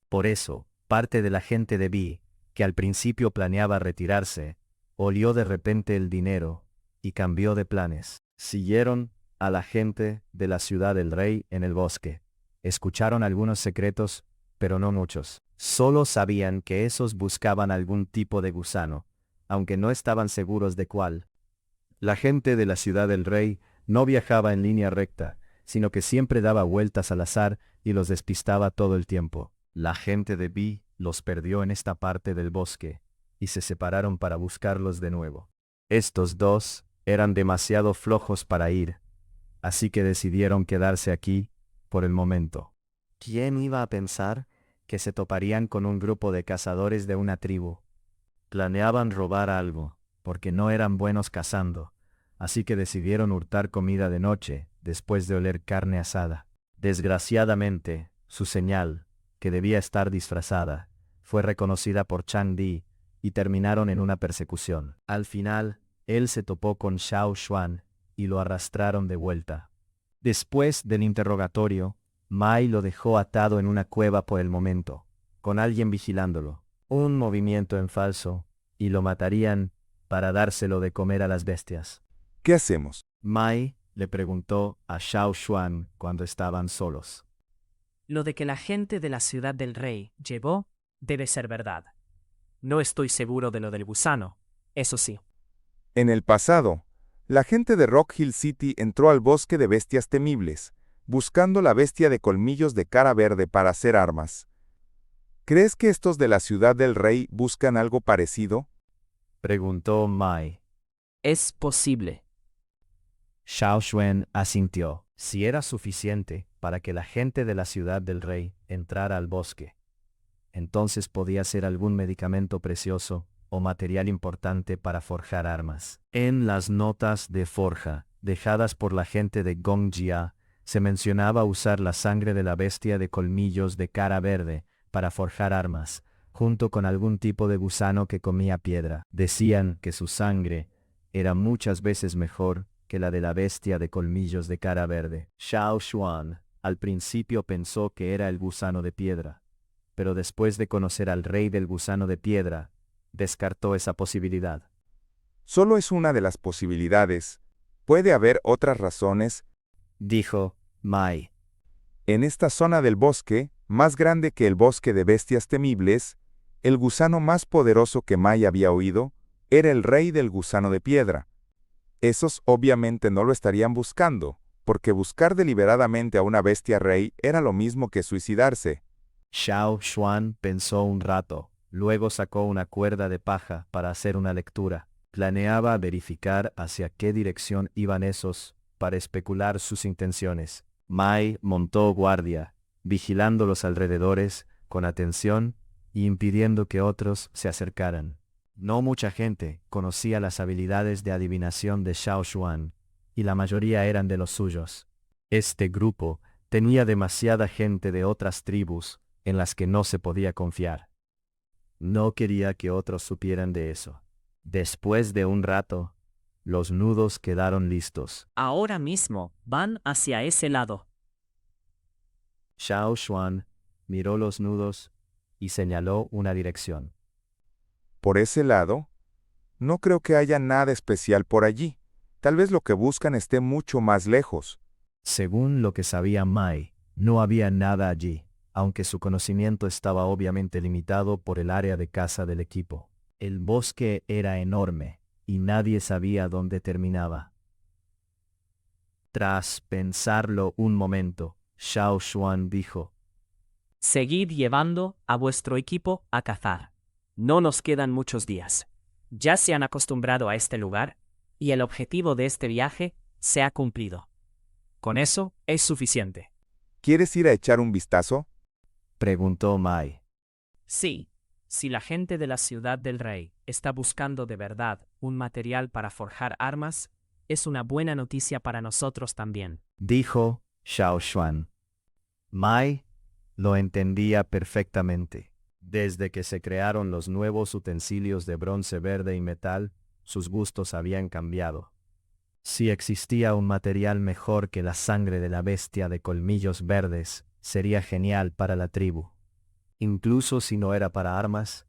Por eso, parte de la gente de Bee, que al principio planeaba retirarse, olió de repente el dinero y cambió de planes. Siguieron a la gente de la ciudad del rey en el bosque. Escucharon algunos secretos, pero no muchos. Solo sabían que esos buscaban algún tipo de gusano, aunque no estaban seguros de cuál. La gente de la ciudad del rey no viajaba en línea recta, sino que siempre daba vueltas al azar y los despistaba todo el tiempo. La gente de Bee los perdió en esta parte del bosque, y se separaron para buscarlos de nuevo. Estos dos eran demasiado flojos para ir, así que decidieron quedarse aquí, por el momento. ¿Quién iba a pensar que se toparían con un grupo de cazadores de una tribu? Planeaban robar algo, porque no eran buenos cazando, así que decidieron hurtar comida de noche, después de oler carne asada. Desgraciadamente, su señal, que debía estar disfrazada, fue reconocida por Chang Di, y terminaron en una persecución. Al final, él se topó con Xiao Xuan, y lo arrastraron de vuelta. Después del interrogatorio, Mai lo dejó atado en una cueva por el momento, con alguien vigilándolo. Un movimiento en falso, y lo matarían para dárselo de comer a las bestias. ¿Qué hacemos? Mai le preguntó a Xiao Xuan cuando estaban solos. Lo de que la gente de la ciudad del rey llevó debe ser verdad. No estoy seguro de lo del gusano, eso sí. En el pasado, la gente de Rock Hill City entró al bosque de bestias temibles, buscando la bestia de colmillos de cara verde para hacer armas. ¿Crees que estos de la ciudad del rey buscan algo parecido? Preguntó Mai. Es posible. Xiao Xuan asintió. Si era suficiente para que la gente de la ciudad del rey entrara al bosque, entonces podía ser algún medicamento precioso o material importante para forjar armas. En las notas de forja, dejadas por la gente de Gongjia, se mencionaba usar la sangre de la bestia de colmillos de cara verde para forjar armas, junto con algún tipo de gusano que comía piedra. Decían que su sangre era muchas veces mejor que la de la bestia de colmillos de cara verde. Xiao Xuan al principio pensó que era el gusano de piedra, pero después de conocer al rey del gusano de piedra, descartó esa posibilidad. Solo es una de las posibilidades. Puede haber otras razones, dijo Mai. En esta zona del bosque, más grande que el bosque de bestias temibles, el gusano más poderoso que Mai había oído, era el rey del gusano de piedra. Esos obviamente no lo estarían buscando, porque buscar deliberadamente a una bestia rey era lo mismo que suicidarse. Xiao Xuan pensó un rato, luego sacó una cuerda de paja para hacer una lectura. Planeaba verificar hacia qué dirección iban esos, para especular sus intenciones. Mai montó guardia, vigilando los alrededores con atención y impidiendo que otros se acercaran. No mucha gente conocía las habilidades de adivinación de Xiao Xuan, y la mayoría eran de los suyos. Este grupo tenía demasiada gente de otras tribus en las que no se podía confiar. No quería que otros supieran de eso. Después de un rato, los nudos quedaron listos. Ahora mismo van hacia ese lado. Xiao Xuan miró los nudos y señaló una dirección. Por ese lado, no creo que haya nada especial por allí. Tal vez lo que buscan esté mucho más lejos. Según lo que sabía Mai, no había nada allí, aunque su conocimiento estaba obviamente limitado por el área de caza del equipo. El bosque era enorme, y nadie sabía dónde terminaba. Tras pensarlo un momento, Xiao Xuan dijo: Seguid llevando a vuestro equipo a cazar. No nos quedan muchos días. Ya se han acostumbrado a este lugar, y el objetivo de este viaje se ha cumplido. Con eso es suficiente. ¿Quieres ir a echar un vistazo? Preguntó Mai. Sí, si la gente de la ciudad del rey está buscando de verdad un material para forjar armas, es una buena noticia para nosotros también, dijo Xiao Xuan. Mai lo entendía perfectamente. Desde que se crearon los nuevos utensilios de bronce verde y metal, sus gustos habían cambiado. Si existía un material mejor que la sangre de la bestia de colmillos verdes, sería genial para la tribu. Incluso si no era para armas,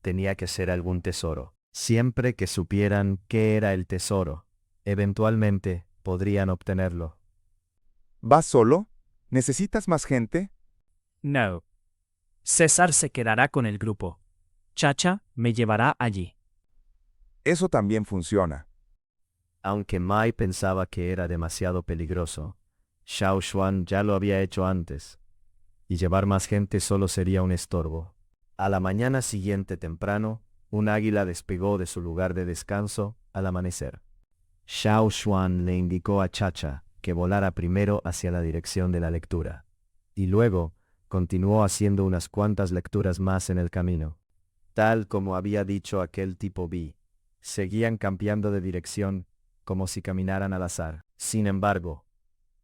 tenía que ser algún tesoro. Siempre que supieran qué era el tesoro, eventualmente podrían obtenerlo. ¿Vas solo? ¿Necesitas más gente? No. César se quedará con el grupo. Chacha me llevará allí. Eso también funciona. Aunque Mai pensaba que era demasiado peligroso, Xiao Xuan ya lo había hecho antes, y llevar más gente solo sería un estorbo. A la mañana siguiente temprano, un águila despegó de su lugar de descanso al amanecer. Xiao Xuan le indicó a Chacha que volara primero hacia la dirección de la lectura, y luego continuó haciendo unas cuantas lecturas más en el camino. Tal como había dicho aquel tipo B, seguían cambiando de dirección como si caminaran al azar. Sin embargo,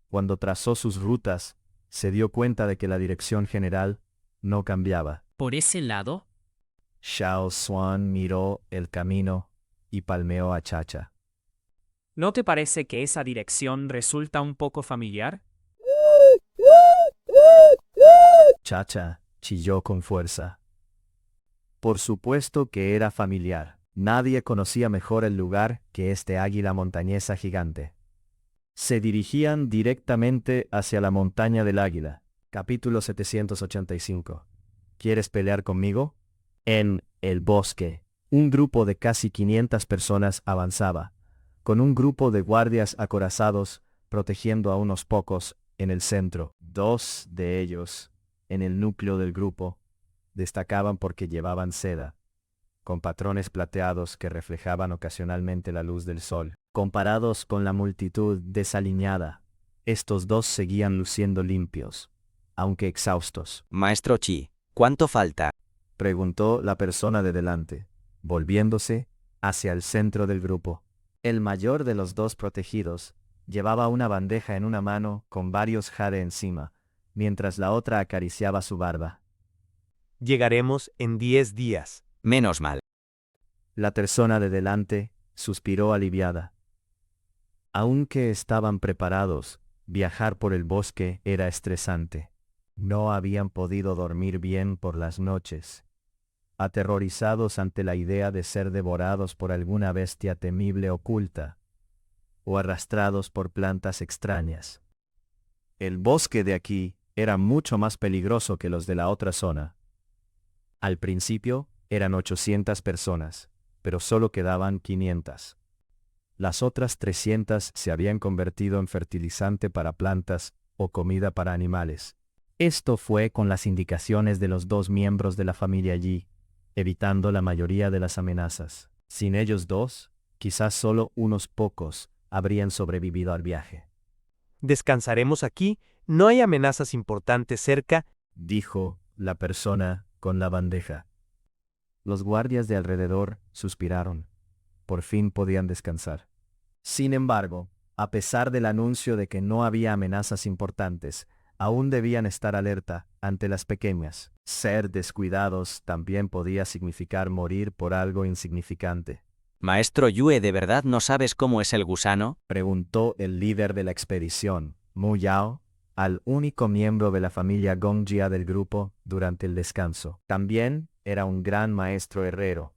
cuando trazó sus rutas, se dio cuenta de que la dirección general no cambiaba. ¿Por ese lado? Xiao Xuan miró el camino y palmeó a Chacha. ¿No te parece que esa dirección resulta un poco familiar? Chacha chilló con fuerza. Por supuesto que era familiar. Nadie conocía mejor el lugar que este águila montañesa gigante. Se dirigían directamente hacia la montaña del águila. Capítulo 785. ¿Quieres pelear conmigo? En el bosque, un grupo de casi 500 personas avanzaba, con un grupo de guardias acorazados protegiendo a unos pocos en el centro. Dos de ellos, en el núcleo del grupo, destacaban porque llevaban seda, con patrones plateados que reflejaban ocasionalmente la luz del sol. Comparados con la multitud desaliñada, estos dos seguían luciendo limpios, aunque exhaustos. Maestro Chi, ¿cuánto falta? Preguntó la persona de delante, volviéndose hacia el centro del grupo. El mayor de los dos protegidos llevaba una bandeja en una mano con varios jade encima, mientras la otra acariciaba su barba. Llegaremos en 10 días. Menos mal. La persona de delante suspiró aliviada. Aunque estaban preparados, viajar por el bosque era estresante. No habían podido dormir bien por las noches, aterrorizados ante la idea de ser devorados por alguna bestia temible oculta, o arrastrados por plantas extrañas. El bosque de aquí era mucho más peligroso que los de la otra zona. Al principio eran 800 personas, pero solo quedaban 500. Las otras 300 se habían convertido en fertilizante para plantas o comida para animales. Esto fue con las indicaciones de los dos miembros de la familia Yi, evitando la mayoría de las amenazas. Sin ellos dos, quizás solo unos pocos habrían sobrevivido al viaje. Descansaremos aquí, no hay amenazas importantes cerca, dijo la persona con la bandeja. Los guardias de alrededor suspiraron. Por fin podían descansar. Sin embargo, a pesar del anuncio de que no había amenazas importantes, aún debían estar alerta ante las pequeñas. Ser descuidados también podía significar morir por algo insignificante. Maestro Yue, ¿de verdad no sabes cómo es el gusano? Preguntó el líder de la expedición, Mu Yao, al único miembro de la familia Gongjia del grupo durante el descanso. También era un gran maestro herrero,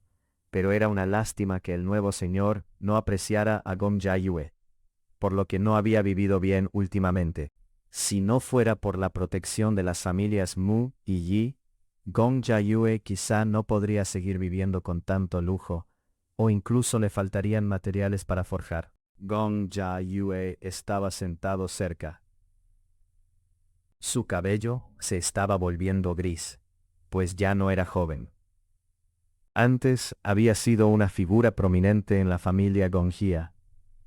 pero era una lástima que el nuevo señor no apreciara a Gongjia Yue, por lo que no había vivido bien últimamente. Si no fuera por la protección de las familias Mu y Yi, Gongjia Yue quizá no podría seguir viviendo con tanto lujo, o incluso le faltarían materiales para forjar. Gongjia Yue estaba sentado cerca. Su cabello se estaba volviendo gris, pues ya no era joven. Antes había sido una figura prominente en la familia Gongjia,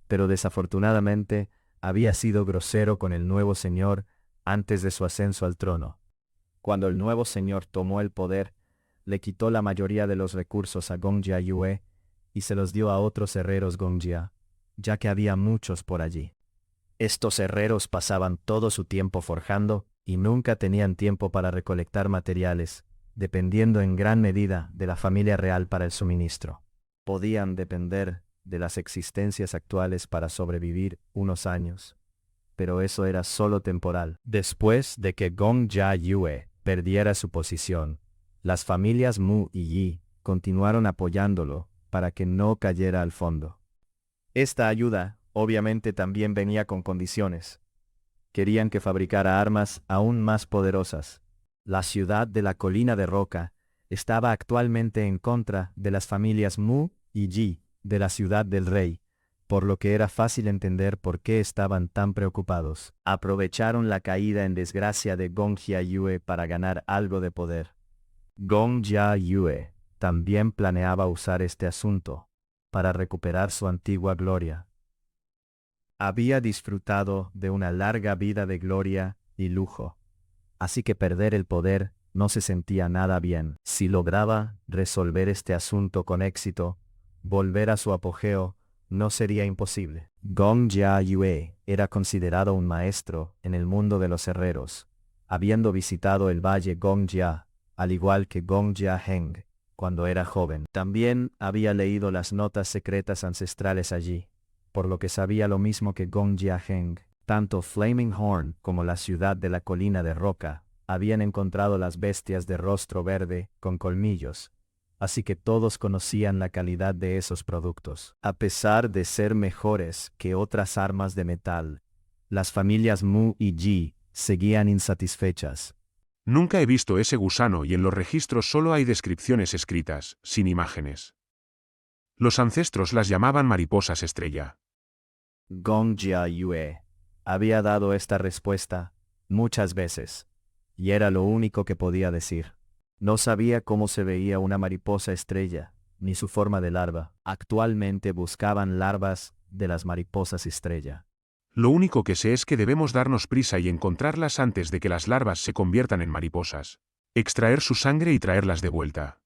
pero desafortunadamente había sido grosero con el nuevo señor antes de su ascenso al trono. Cuando el nuevo señor tomó el poder, le quitó la mayoría de los recursos a Gongjia Yue y se los dio a otros herreros Gongjia, ya que había muchos por allí. Estos herreros pasaban todo su tiempo forjando y nunca tenían tiempo para recolectar materiales, dependiendo en gran medida de la familia real para el suministro. Podían depender de las existencias actuales para sobrevivir unos años. Pero eso era solo temporal. Después de que Gong Jia-yue perdiera su posición, las familias Mu y Yi continuaron apoyándolo para que no cayera al fondo. Esta ayuda, obviamente, también venía con condiciones. Querían que fabricara armas aún más poderosas. La ciudad de la colina de roca estaba actualmente en contra de las familias Mu y Yi de la ciudad del rey, por lo que era fácil entender por qué estaban tan preocupados. Aprovecharon la caída en desgracia de Gong Jia-yue para ganar algo de poder. Gong Jia-yue también planeaba usar este asunto para recuperar su antigua gloria. Había disfrutado de una larga vida de gloria y lujo, así que perder el poder no se sentía nada bien. Si lograba resolver este asunto con éxito, volver a su apogeo no sería imposible. Gong Jia-yue era considerado un maestro en el mundo de los herreros, habiendo visitado el valle Gongjia, al igual que Gong Jia-heng, cuando era joven. También había leído las notas secretas ancestrales allí, por lo que sabía lo mismo que Gong Jia-heng. Tanto Flaming Horn como la ciudad de la colina de roca habían encontrado las bestias de rostro verde con colmillos, así que todos conocían la calidad de esos productos. A pesar de ser mejores que otras armas de metal, las familias Mu y Yi seguían insatisfechas. Nunca he visto ese gusano y en los registros solo hay descripciones escritas, sin imágenes. Los ancestros las llamaban mariposas estrella. Gong Jia-yue había dado esta respuesta muchas veces, y era lo único que podía decir. No sabía cómo se veía una mariposa estrella, ni su forma de larva. Actualmente buscaban larvas de las mariposas estrella. Lo único que sé es que debemos darnos prisa y encontrarlas antes de que las larvas se conviertan en mariposas. Extraer su sangre y traerlas de vuelta.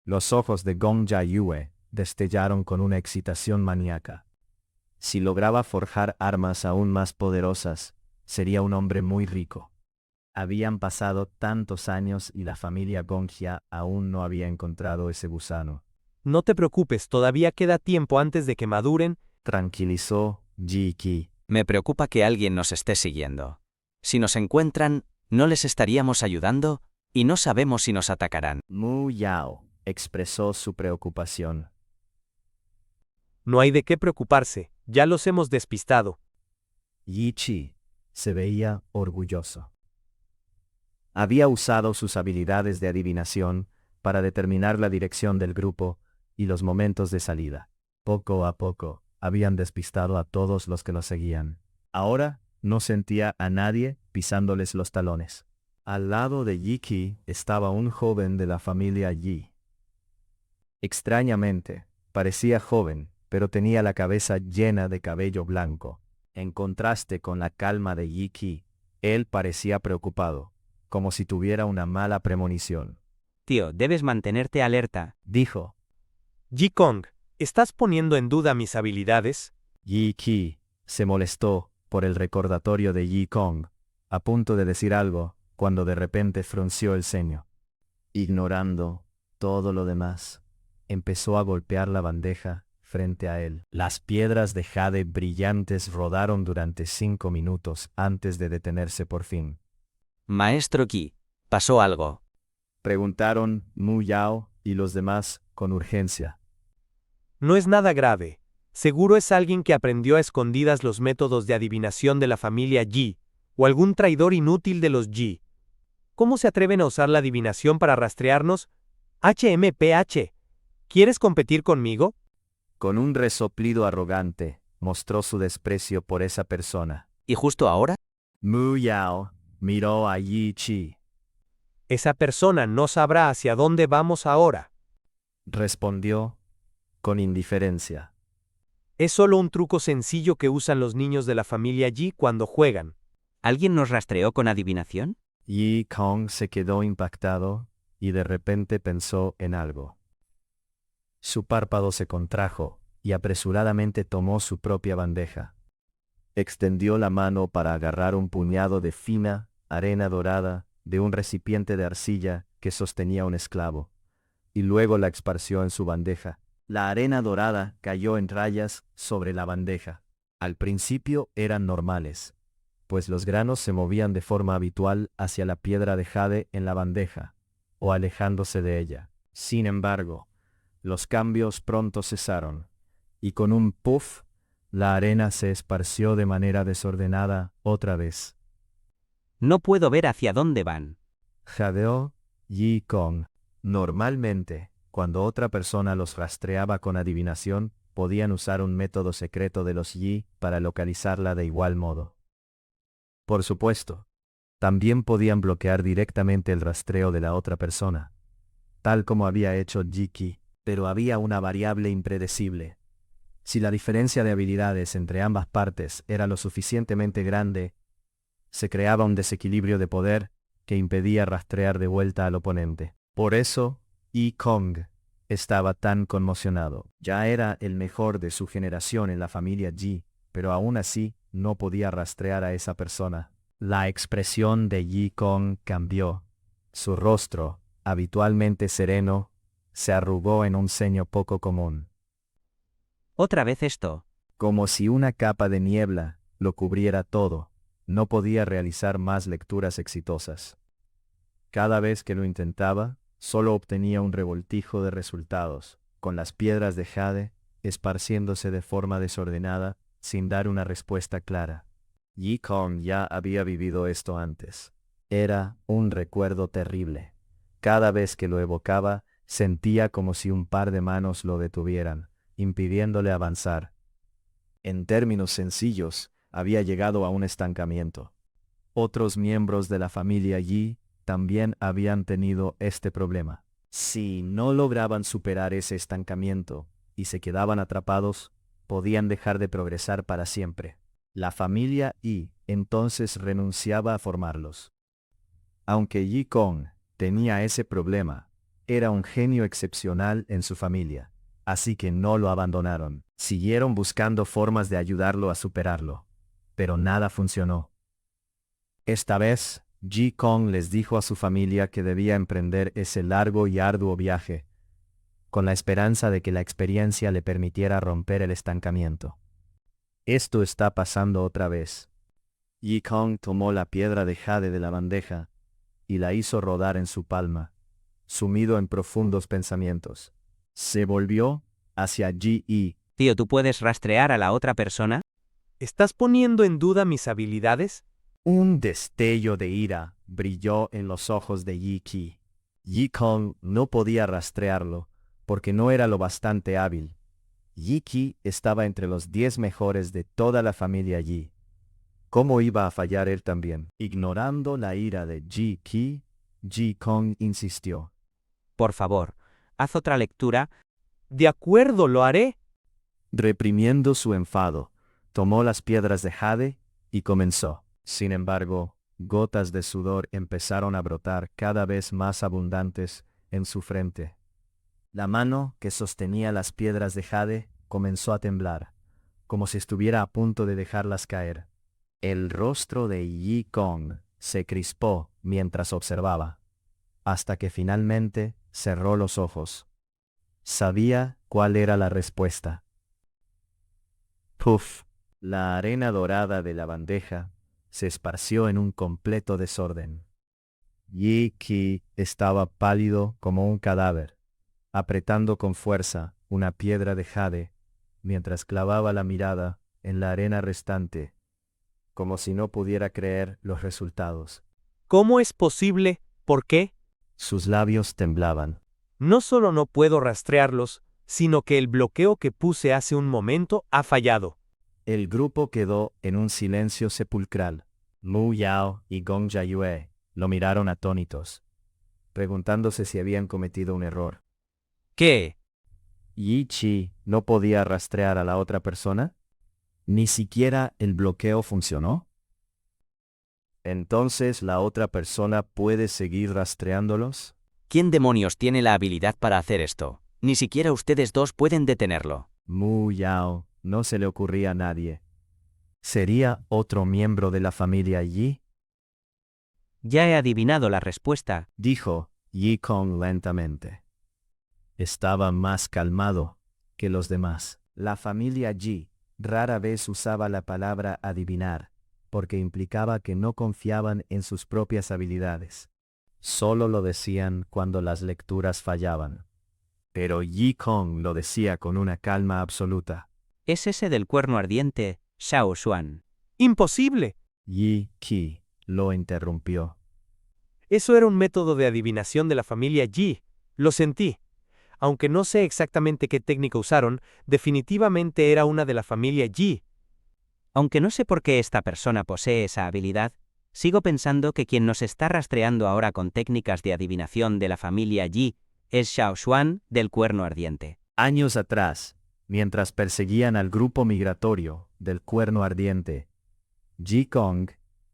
Los ojos de Gong Jia-yue destellaron con una excitación maníaca. Si lograba forjar armas aún más poderosas, sería un hombre muy rico. Habían pasado tantos años y la familia Gongjia aún no había encontrado ese gusano. No te preocupes, todavía queda tiempo antes de que maduren, Tranquilizó Ji Qi. Me preocupa que alguien nos esté siguiendo. Si nos encuentran, no les estaríamos ayudando, y no sabemos si nos atacarán. Mu Yao expresó su preocupación. No hay de qué preocuparse, ya los hemos despistado. Yi Qi se veía orgulloso. Había usado sus habilidades de adivinación para determinar la dirección del grupo y los momentos de salida. Poco a poco, habían despistado a todos los que lo seguían. Ahora, no sentía a nadie pisándoles los talones. Al lado de Yi Qi estaba un joven de la familia Yi. Extrañamente, parecía joven, pero tenía la cabeza llena de cabello blanco. En contraste con la calma de Yi Qi, él parecía preocupado, como si tuviera una mala premonición. Tío, debes mantenerte alerta, dijo. Yi Kong, ¿estás poniendo en duda mis habilidades? Yi Qi se molestó por el recordatorio de Yi Kong, a punto de decir algo, cuando de repente frunció el ceño. Ignorando todo lo demás, empezó a golpear la bandeja frente a él. Las piedras de jade brillantes rodaron durante 5 minutos antes de detenerse por fin. Maestro Qi, ¿pasó algo? Preguntaron Mu Yao y los demás con urgencia. No es nada grave. Seguro es alguien que aprendió a escondidas los métodos de adivinación de la familia Yi, o algún traidor inútil de los Yi. ¿Cómo se atreven a usar la adivinación para rastrearnos? HMPH. ¿Quieres competir conmigo? Con un resoplido arrogante, mostró su desprecio por esa persona. ¿Y justo ahora? Mu Yao miró a Yi Qi. Esa persona no sabrá hacia dónde vamos ahora. Respondió con indiferencia. Es solo un truco sencillo que usan los niños de la familia Yi cuando juegan. ¿Alguien nos rastreó con adivinación? Yi Kong se quedó impactado y de repente pensó en algo. Su párpado se contrajo y apresuradamente tomó su propia bandeja. Extendió la mano para agarrar un puñado de fina arena dorada de un recipiente de arcilla que sostenía un esclavo, y luego la esparció en su bandeja. La arena dorada cayó en rayas sobre la bandeja. Al principio eran normales, pues los granos se movían de forma habitual hacia la piedra de jade en la bandeja, o alejándose de ella. Sin embargo, los cambios pronto cesaron, y con un puff, la arena se esparció de manera desordenada otra vez. No puedo ver hacia dónde van. Jadeó Yi Kong. Normalmente, cuando otra persona los rastreaba con adivinación, podían usar un método secreto de los Yi para localizarla de igual modo. Por supuesto, también podían bloquear directamente el rastreo de la otra persona, tal como había hecho Yi Qi, pero había una variable impredecible. Si la diferencia de habilidades entre ambas partes era lo suficientemente grande, se creaba un desequilibrio de poder que impedía rastrear de vuelta al oponente. Por eso, Yi Kong estaba tan conmocionado. Ya era el mejor de su generación en la familia Yi, pero aún así no podía rastrear a esa persona. La expresión de Yi Kong cambió. Su rostro, habitualmente sereno, se arrugó en un ceño poco común. Otra vez esto. Como si una capa de niebla lo cubriera todo, no podía realizar más lecturas exitosas. Cada vez que lo intentaba, solo obtenía un revoltijo de resultados, con las piedras de jade esparciéndose de forma desordenada, sin dar una respuesta clara. Yi Kong ya había vivido esto antes. Era un recuerdo terrible. Cada vez que lo evocaba, sentía como si un par de manos lo detuvieran, impidiéndole avanzar. En términos sencillos, había llegado a un estancamiento. Otros miembros de la familia Yi también habían tenido este problema. Si no lograban superar ese estancamiento y se quedaban atrapados, podían dejar de progresar para siempre. La familia Yi entonces renunciaba a formarlos. Aunque Yi Kong tenía ese problema, era un genio excepcional en su familia, así que no lo abandonaron. Siguieron buscando formas de ayudarlo a superarlo, pero nada funcionó. Esta vez, Yi Kong les dijo a su familia que debía emprender ese largo y arduo viaje, con la esperanza de que la experiencia le permitiera romper el estancamiento. Esto está pasando otra vez. Yi Kong tomó la piedra de jade de la bandeja y la hizo rodar en su palma, sumido en profundos pensamientos. Se volvió hacia Yi Yi. Tío, ¿tú puedes rastrear a la otra persona? ¿Estás poniendo en duda mis habilidades? Un destello de ira brilló en los ojos de Yi Qi. Yi Kong no podía rastrearlo, porque no era lo bastante hábil. Yi Qi estaba entre los 10 mejores de toda la familia Yi. ¿Cómo iba a fallar él también? Ignorando la ira de Yi Qi, Yi Kong insistió. Por favor, haz otra lectura. De acuerdo, lo haré. Reprimiendo su enfado, tomó las piedras de jade y comenzó. Sin embargo, gotas de sudor empezaron a brotar cada vez más abundantes en su frente. La mano que sostenía las piedras de jade comenzó a temblar, como si estuviera a punto de dejarlas caer. El rostro de Yi Kong se crispó mientras observaba, hasta que finalmente cerró los ojos. Sabía cuál era la respuesta. ¡Puf! La arena dorada de la bandeja se esparció en un completo desorden. Yi Qi estaba pálido como un cadáver, apretando con fuerza una piedra de jade, mientras clavaba la mirada en la arena restante, como si no pudiera creer los resultados. ¿Cómo es posible? ¿Por qué? Sus labios temblaban. No solo no puedo rastrearlos, sino que el bloqueo que puse hace un momento ha fallado. El grupo quedó en un silencio sepulcral. Mu Yao y Gong Jiayue lo miraron atónitos, preguntándose si habían cometido un error. ¿Qué? ¿Yi Qi no podía rastrear a la otra persona? ¿Ni siquiera el bloqueo funcionó? ¿Entonces la otra persona puede seguir rastreándolos? ¿Quién demonios tiene la habilidad para hacer esto? Ni siquiera ustedes dos pueden detenerlo. Mu Yao no se le ocurría a nadie. ¿Sería otro miembro de la familia Yi? Ya he adivinado la respuesta, Dijo Yi Kong lentamente. Estaba más calmado, que los demás. La familia Yi rara vez usaba la palabra adivinar, porque implicaba que no confiaban en sus propias habilidades. Solo lo decían cuando las lecturas fallaban. Pero Yi Kong lo decía con una calma absoluta. Es ese del cuerno ardiente, Xiao Xuan. ¡Imposible! Yi Qi lo interrumpió. Eso era un método de adivinación de la familia Yi. Lo sentí. Aunque no sé exactamente qué técnica usaron, definitivamente era una de la familia Yi. Aunque no sé por qué esta persona posee esa habilidad, sigo pensando que quien nos está rastreando ahora con técnicas de adivinación de la familia Yi es Xiao Xuan del cuerno ardiente. Años atrás, mientras perseguían al grupo migratorio del cuerno ardiente, Yi Kong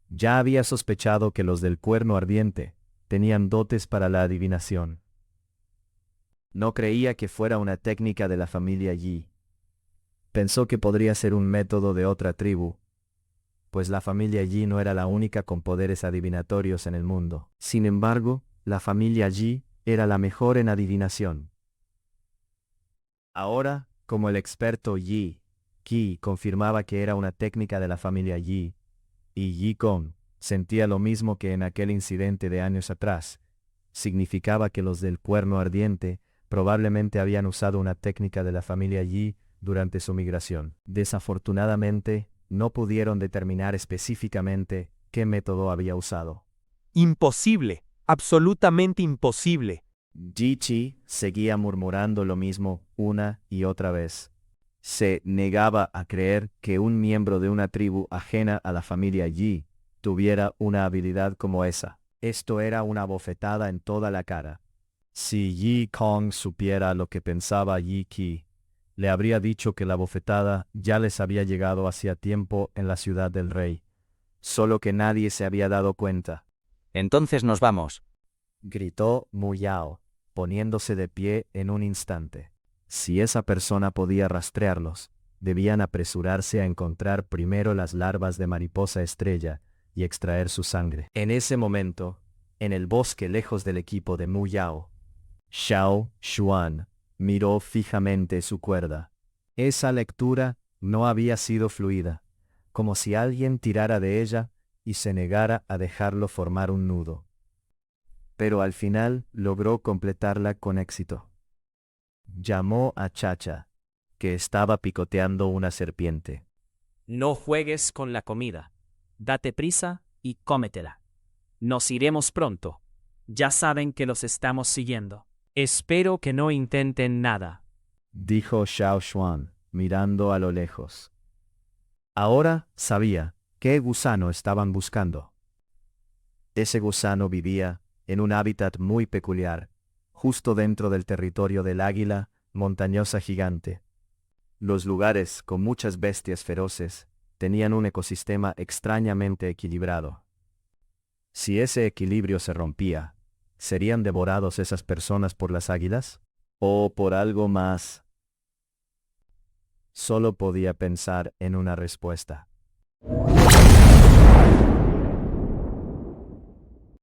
ya había sospechado que los del cuerno ardiente tenían dotes para la adivinación. No creía que fuera una técnica de la familia Yi. Pensó que podría ser un método de otra tribu, pues la familia Yi no era la única con poderes adivinatorios en el mundo. Sin embargo, la familia Yi era la mejor en adivinación. Ahora, como el experto Yi Qi confirmaba que era una técnica de la familia Yi, y Yi Kong sentía lo mismo que en aquel incidente de años atrás, significaba que los del cuerno ardiente probablemente habían usado una técnica de la familia Yi durante su migración. Desafortunadamente, no pudieron determinar específicamente qué método había usado. ¡Imposible! ¡Absolutamente imposible! Yi Qi seguía murmurando lo mismo una y otra vez. Se negaba a creer que un miembro de una tribu ajena a la familia Yi tuviera una habilidad como esa. Esto era una bofetada en toda la cara. Si Yi Kong supiera lo que pensaba Yi Qi, le habría dicho que la bofetada ya les había llegado hacía tiempo en la ciudad del rey, solo que nadie se había dado cuenta. Entonces nos vamos, Gritó Mu Yao, poniéndose de pie en un instante. Si esa persona podía rastrearlos, debían apresurarse a encontrar primero las larvas de mariposa estrella y extraer su sangre. En ese momento, en el bosque lejos del equipo de Mu Yao, Xiao Xuan miró fijamente su cuerda. Esa lectura no había sido fluida, como si alguien tirara de ella y se negara a dejarlo formar un nudo. Pero al final logró completarla con éxito. Llamó a Chacha, que estaba picoteando una serpiente. No juegues con la comida. Date prisa y cómetela. Nos iremos pronto. Ya saben que los estamos siguiendo. Espero que no intenten nada, dijo Xiao Xuan, mirando a lo lejos. Ahora sabía qué gusano estaban buscando. Ese gusano vivía en un hábitat muy peculiar, justo dentro del territorio del águila montañosa gigante. Los lugares con muchas bestias feroces tenían un ecosistema extrañamente equilibrado. Si ese equilibrio se rompía, ¿serían devorados esas personas por las águilas? ¿O por algo más? Solo podía pensar en una respuesta.